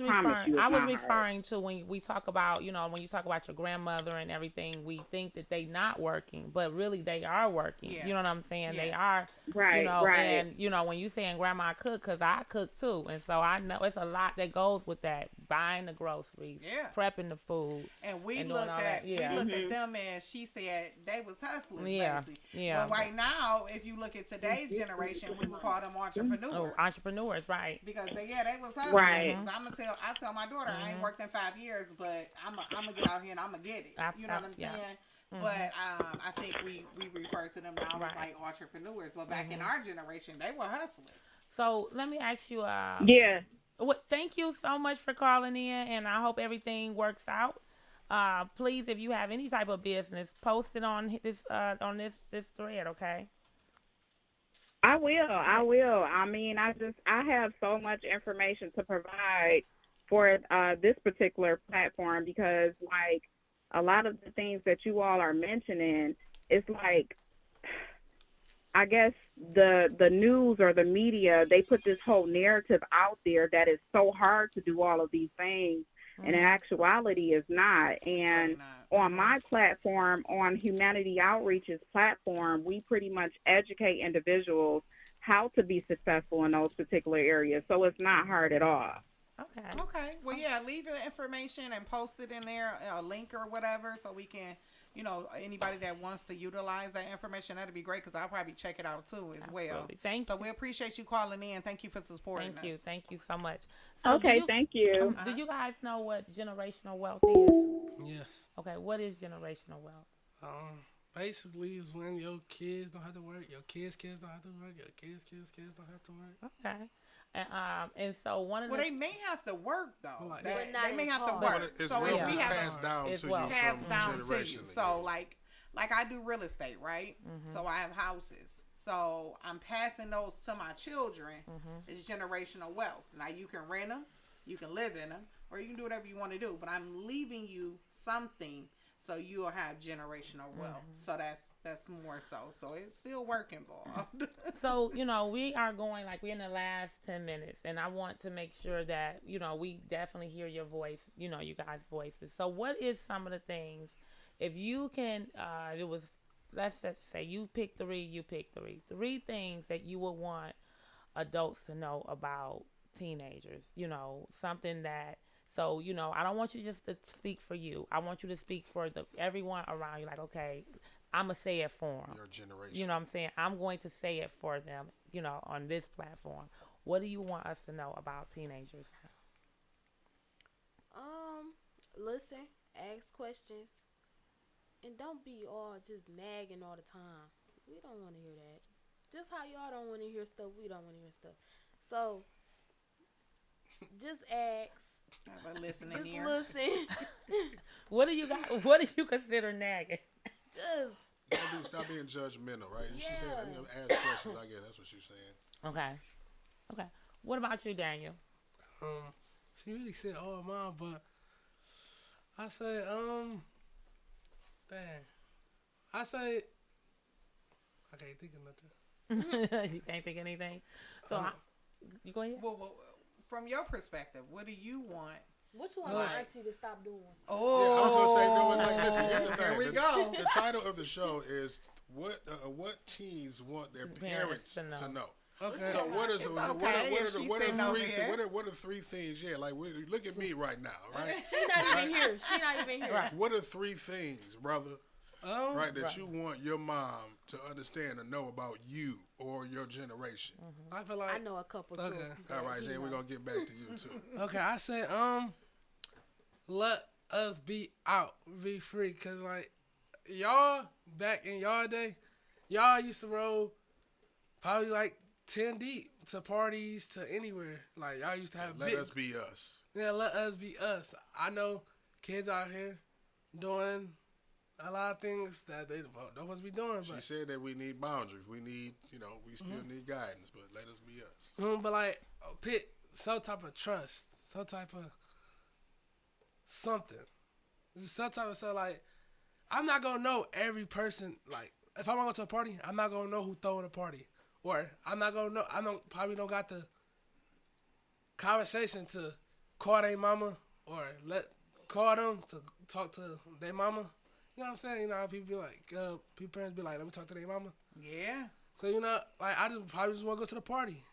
referring to when we talk about, when you talk about your grandmother and everything, we think that they not working, but really they are working. Yeah. You know what I'm saying? Yeah. They are, right. And, when you saying grandma cook, because I cook too. And so I know it's a lot that goes with that, buying the groceries, prepping the food. And we looked at them as she said they was hustlers, basically. Yeah. But right now, if you look at today's generation, we would call them entrepreneurs. Oh, entrepreneurs, right? Because they was hustlers. Right. I tell my daughter, I ain't worked in 5 years, but I'm gonna get out here and I'm gonna get it. You know what I'm saying? But I think we refer to them now as like entrepreneurs. But back in our generation, they were hustlers. So let me ask you. Thank you so much for calling in, and I hope everything works out. Please, if you have any type of business, post it on this thread, okay? I will. I mean, I have so much information to provide for this particular platform, because like a lot of the things that you all are mentioning, it's like, I guess the news or the media, they put this whole narrative out there that it's so hard to do all of these things. And in actuality, is not. And on my platform, on Humanity Outreach's platform, we pretty much educate individuals how to be successful in those particular areas. So it's not hard at all. Okay. Well, leave your information and post it in there, a link or whatever, so we can, anybody that wants to utilize that information, that'd be great, because I'll probably check it out too as well. Thank you. So we appreciate you calling in. Thank you for supporting us. Thank you so much. So thank you. Do you guys know what generational wealth is? Yes. Okay, what is generational wealth? Basically, it's when your kids don't have to work, your kids don't have to work, your kids don't have to work. Okay. And so one of they may have to work though. Like, they may have to work. So if we have passed down to you. So like I do real estate, right? Mm-hmm. So I have houses. So I'm passing those to my children. It's generational wealth. Now you can rent them, you can live in them, or you can do whatever you want to do. But I'm leaving you something so you'll have generational wealth. So that's more so. So it's still work involved. So, we are going, like, we're in the last 10 minutes, and I want to make sure that, we definitely hear your voice, you guys' voices. So what is some of the things, if you can, let's just say you pick three, three things that you would want adults to know about teenagers, something that, so, I don't want you just to speak for you. I want you to speak for everyone around you. Like, okay, I'm going to say it for them. Your generation. You know what I'm saying? I'm going to say it for them, on this platform. What do you want us to know about teenagers? Listen, ask questions, and don't be all just nagging all the time. We don't want to hear that. Just how y'all don't want to hear stuff, we don't want to hear stuff. So, just ask. Listen. What do you consider nagging? Just stop being judgmental, right? Yeah. She said, ask questions. I guess that's what she's saying. Okay. What about you, Daniel? She really said all mine, but I say, I say, I can't think of nothing. You can't think of anything? So, you go ahead? Well, from your perspective, what do you want? what you want my auntie to stop doing? Yeah, I was gonna say, listen, here's the thing. Here we go. The title of the show is what teens want their parents to know. Okay. So what are three things? Yeah, like look at me right now, right? She not even here. Right. What are three things, brother? Right, that Right. you want your mom to understand and know about you or your generation. I feel like I know a couple too. Okay. All right, then we're gonna get back to you too. Okay, I say, let us be out, be free, cause like y'all back in y'all day, y'all used to roll probably like 10 deep to parties to anywhere. Like y'all used to have Let us be us. Yeah, let us be us. I know kids out here doing a lot of things that they don't supposed to be doing. She But said that we need boundaries. We need, we still need guidance, but let us be us. but like pick some type of trust, some type of something. Some type of so like I'm not gonna know every person. Like if I'm gonna go to a party, I'm not gonna know who throwing a party, or I'm not gonna know. Probably don't got the conversation to call their mama or call them to talk to their mama. You know what I'm saying? You know how people be like, people parents be like, let me talk to their mama. Yeah. So like I probably just want to go to the party.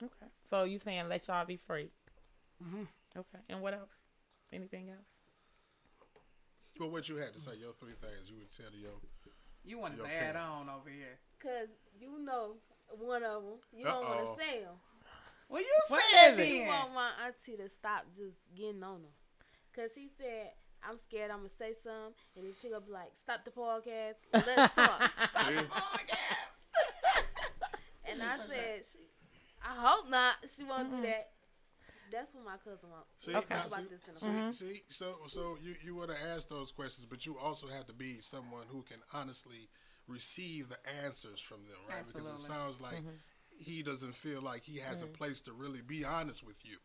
Okay. So you saying let y'all be free? Mhm. Okay. And what else? Anything else? Well, what you had to say, your three things you would tell to your. You want to Your add parent. on over here. Cause one of them, you don't want to say them. Well, you What said is it? You then. want my auntie to stop just getting on them. Cause he said, I'm scared I'm gonna say something, and then she gonna be like, stop the podcast, let's talk. And I said, I hope not. She won't do that. That's what my cousin wants. See, We'll talk now, about this in a see, so you would have asked those questions, but you also have to be someone who can honestly receive the answers from them, right? Absolutely. Because it sounds like he doesn't feel like he has a place to really be honest with you.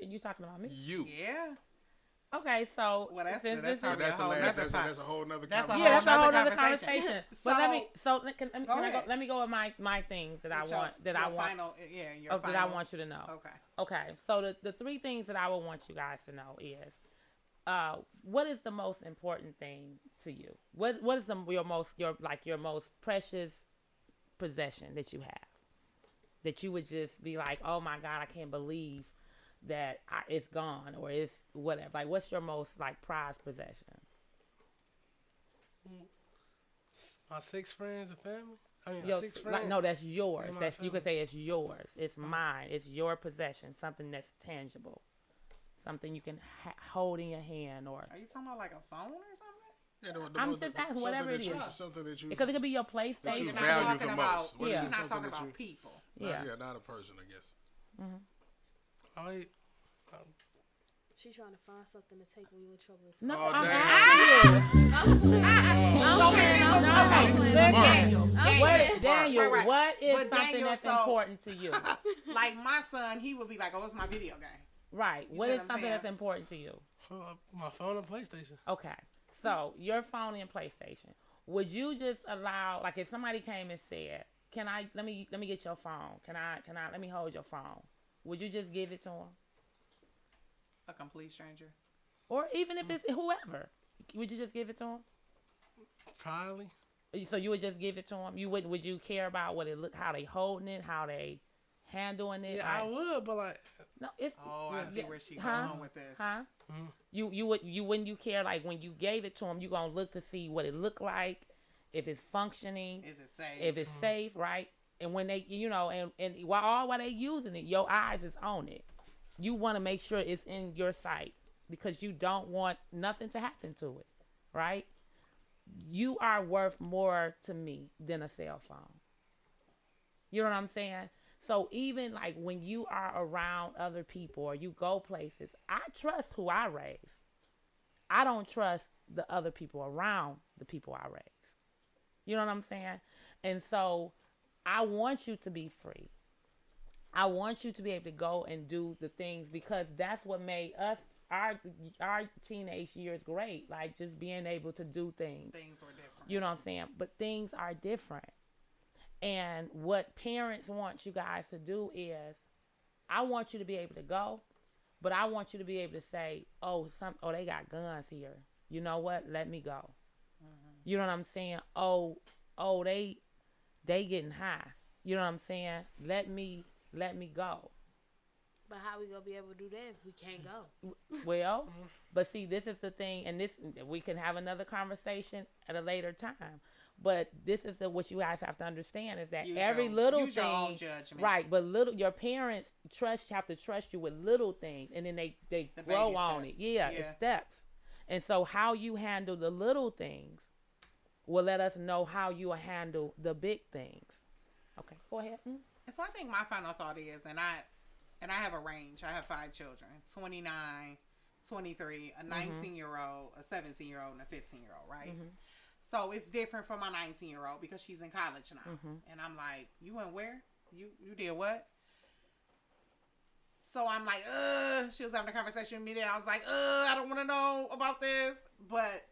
You talking about me? You. Yeah. Okay, so Well, that's since that's this- That's a whole nother That's a conversation. yeah, that's a whole whole nother other conversation. conversation. So- But let me go with my things that I Your- want that your I want Final, yeah, your that I finals. want you to know. Okay. Okay, so the three things that I would want you guys to know is, what is the most important thing to you? What is your most precious possession that you have, that you would just be like, oh my God, I can't believe that it's gone, or it's whatever. Like, what's your most prized possession? My 6 friends and family. I mean, Your, 6 friends. no, that's yours. And my That's you family. could say it's yours. It's mine. It's your possession. Something that's tangible. Something you can hold in your hand, or Are you talking about like a phone or something? Yeah, I'm just asking, whatever it is. Something that you. because it could be your PlayStation. That you You're value not the talking most. about. What is Yeah. You're not something talking that about you- people. Not a person, I guess. I She trying to find something to take when you in trouble. No, Oh, I'm damn. asking you. Daniel, Daniel, Right. what is But something Daniel, that's so- important to you? Like my son, he would be like, "Oh, it's my video game." Right. You What see is what I'm something saying? that's important to you? My phone and PlayStation. Okay. So your phone and PlayStation. Would you just allow, like, if somebody came and said, "Can I? Let me get your phone. Can I? Let me hold your phone." Would you just give it to them? A complete stranger. Or even if it's whoever, would you just give it to them? Probably. So you would just give it to them? You would? Would you care about what it look, how they holding it, how they handling it? Yeah, I Like, would, but like, no, it's. Oh, I see where she Huh? going with this. Huh? You wouldn't you care, like, when you gave it to them, you gonna look to see what it looked like, if it's functioning, Is it safe? if it's safe, right? And when they, and while they using it, your eyes is on it. You want to make sure it's in your sight because you don't want nothing to happen to it, right? You are worth more to me than a cell phone. You know what I'm saying? So even like when you are around other people or you go places, I trust who I raise. I don't trust the other people around the people I raise. You know what I'm saying? And so I want you to be free. I want you to be able to go and do the things because that's what made us, our teenage years great. Like just being able to do things. Things were different. You know what I'm saying? But things are different. And what parents want you guys to do is, I want you to be able to go, but I want you to be able to say, oh, they got guns here. You know what? Let me go. Mm-hmm. You know what I'm saying? Oh, they getting high. You know what I'm saying? Let me go. But how we gonna be able to do that if we can't go? Well, but see, this is the thing, and this we can have another conversation at a later time. But this is what you guys have to understand is that Use every your- little use your thing, own judgment. right? But your parents have to trust you with little things, and then they The grow baby on steps. it. Yeah, it's steps. And so how you handle the little things will let us know how you will handle the big things. Okay, go ahead. And so I think my final thought is, and I have a range. I have 5 children, 29, 23, a 19-year-old, a 17-year-old, and a 15-year-old, right? Mm-hmm. So it's different from my 19-year-old because she's in college now. Mm-hmm. And I'm like, you went where? You did what? So I'm like, she was having a conversation with me and I was like, I don't want to know about this. But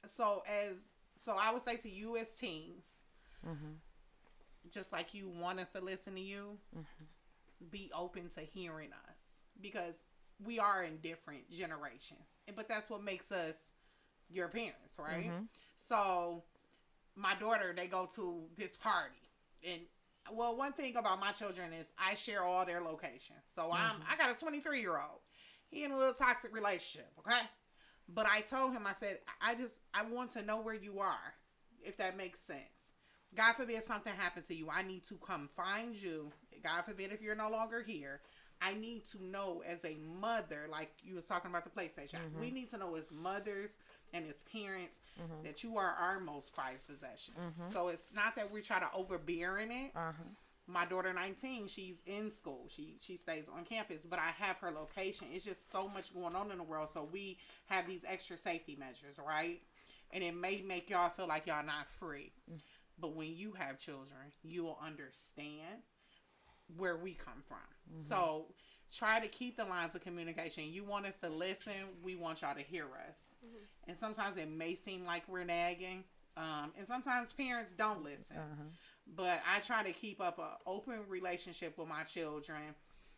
so I would say to you as teens, just like you want us to listen to you, be open to hearing us because we are in different generations. But that's what makes us your parents, right? Mm-hmm. So my daughter, they go to this party. And well, one thing about my children is I share all their locations. So I got a 23-year-old. He in a little toxic relationship, okay? But I told him, I said, I want to know where you are, if that makes sense. God forbid something happened to you. I need to come find you. God forbid if you're no longer here. I need to know as a mother, like you was talking about the PlayStation. We need to know as mothers and as parents that you are our most prized possessions. So it's not that we try to overbearing it. My daughter, 19, she's in school. She stays on campus, but I have her location. It's just so much going on in the world. So we have these extra safety measures, right? And it may make y'all feel like y'all not free. But when you have children, you will understand where we come from. So try to keep the lines of communication. You want us to listen. We want y'all to hear us. And sometimes it may seem like we're nagging. And sometimes parents don't listen. But I try to keep up an open relationship with my children.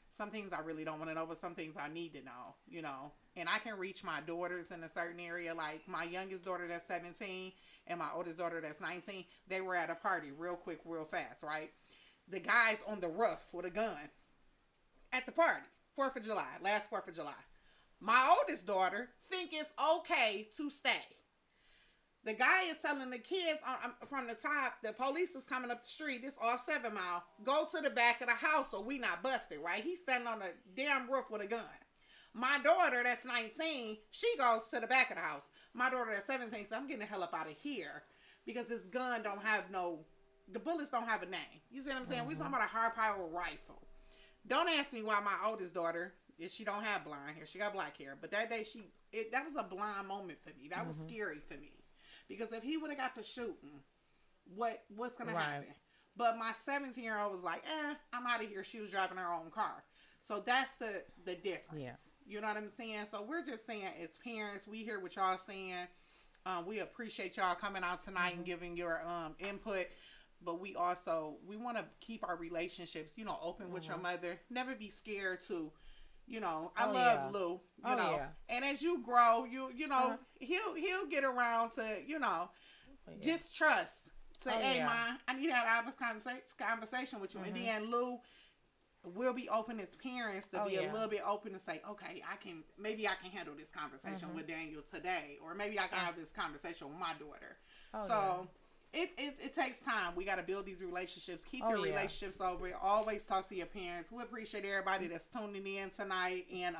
Some things I really don't want to know, but some things I need to know, you know. And I can reach my daughters in a certain area. Like my youngest daughter that's 17 and my oldest daughter that's 19. They were at a party real quick, real fast, right? The guy's on the roof with a gun at the party. 4th of July, last 4th of July. My oldest daughter think it's okay to stay. The guy is telling the kids from the top, the police is coming up the street, this off 7 Mile, go to the back of the house so we not busted, right? He's standing on the damn roof with a gun. My daughter that's 19, she goes to the back of the house. My daughter that's 17 says, I'm getting the hell up out of here because this gun don't have the bullets don't have a name. You see what I'm saying? We talking about a high power rifle. Don't ask me why my oldest daughter, She don't have blonde hair. She got black hair. But that day, that was a blind moment for me. That was scary for me. Because if he would have got to shooting, what's going to happen? But my 17-year-old was like, I'm out of here. She was driving her own car. So that's the difference. Yeah. You know what I'm saying? So we're just saying, as parents, we hear what y'all saying. We appreciate y'all coming out tonight and giving your input. But we want to keep our relationships, open with your mother. Never be scared to, I love Lou, you know. Yeah. And as you grow, he'll get around to, just trust. Say, hey, Ma, I need to have a conversation with you. And then Lou will be open as parents to be a little bit open to say, okay, maybe I can handle this conversation with Daniel today. Or maybe I can have this conversation with my daughter. It takes time. We got to build these relationships. Keep your relationships over. Always talk to your parents. We appreciate everybody that's tuning in tonight. And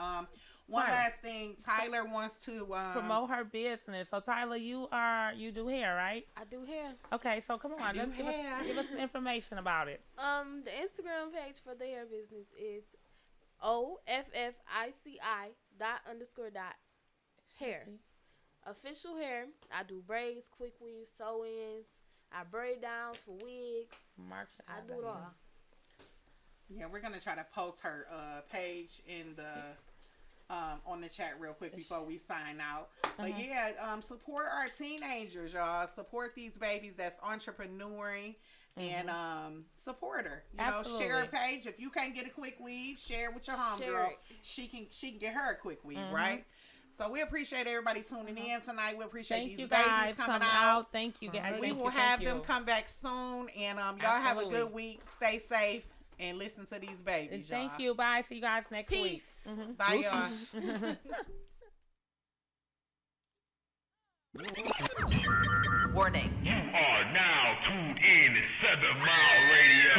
one last thing, Tyler wants to promote her business. So Tyler, you do hair, right? I do hair. Okay, so come on, give us some information about it. The Instagram page for the hair business is OFFICI._.hair. Official hair. I do braids, quick weave, sew-ins. I braid downs for wigs. I do it all. Yeah, we're gonna try to post her page in the on the chat real quick before we sign out. But support our teenagers, y'all. Support these babies that's entrepreneuring. And support her. Share her page. If you can't get a quick weave, share it with your homegirl. She can get her a quick weave, right? So we appreciate everybody tuning in tonight. We appreciate these babies coming out. Thank you guys. We will have them come back soon. And y'all have a good week. Stay safe and listen to these babies. Thank you. Bye. See you guys next week. Bye, y'all. Warning. You are now tuned in to 7 Mile Radio.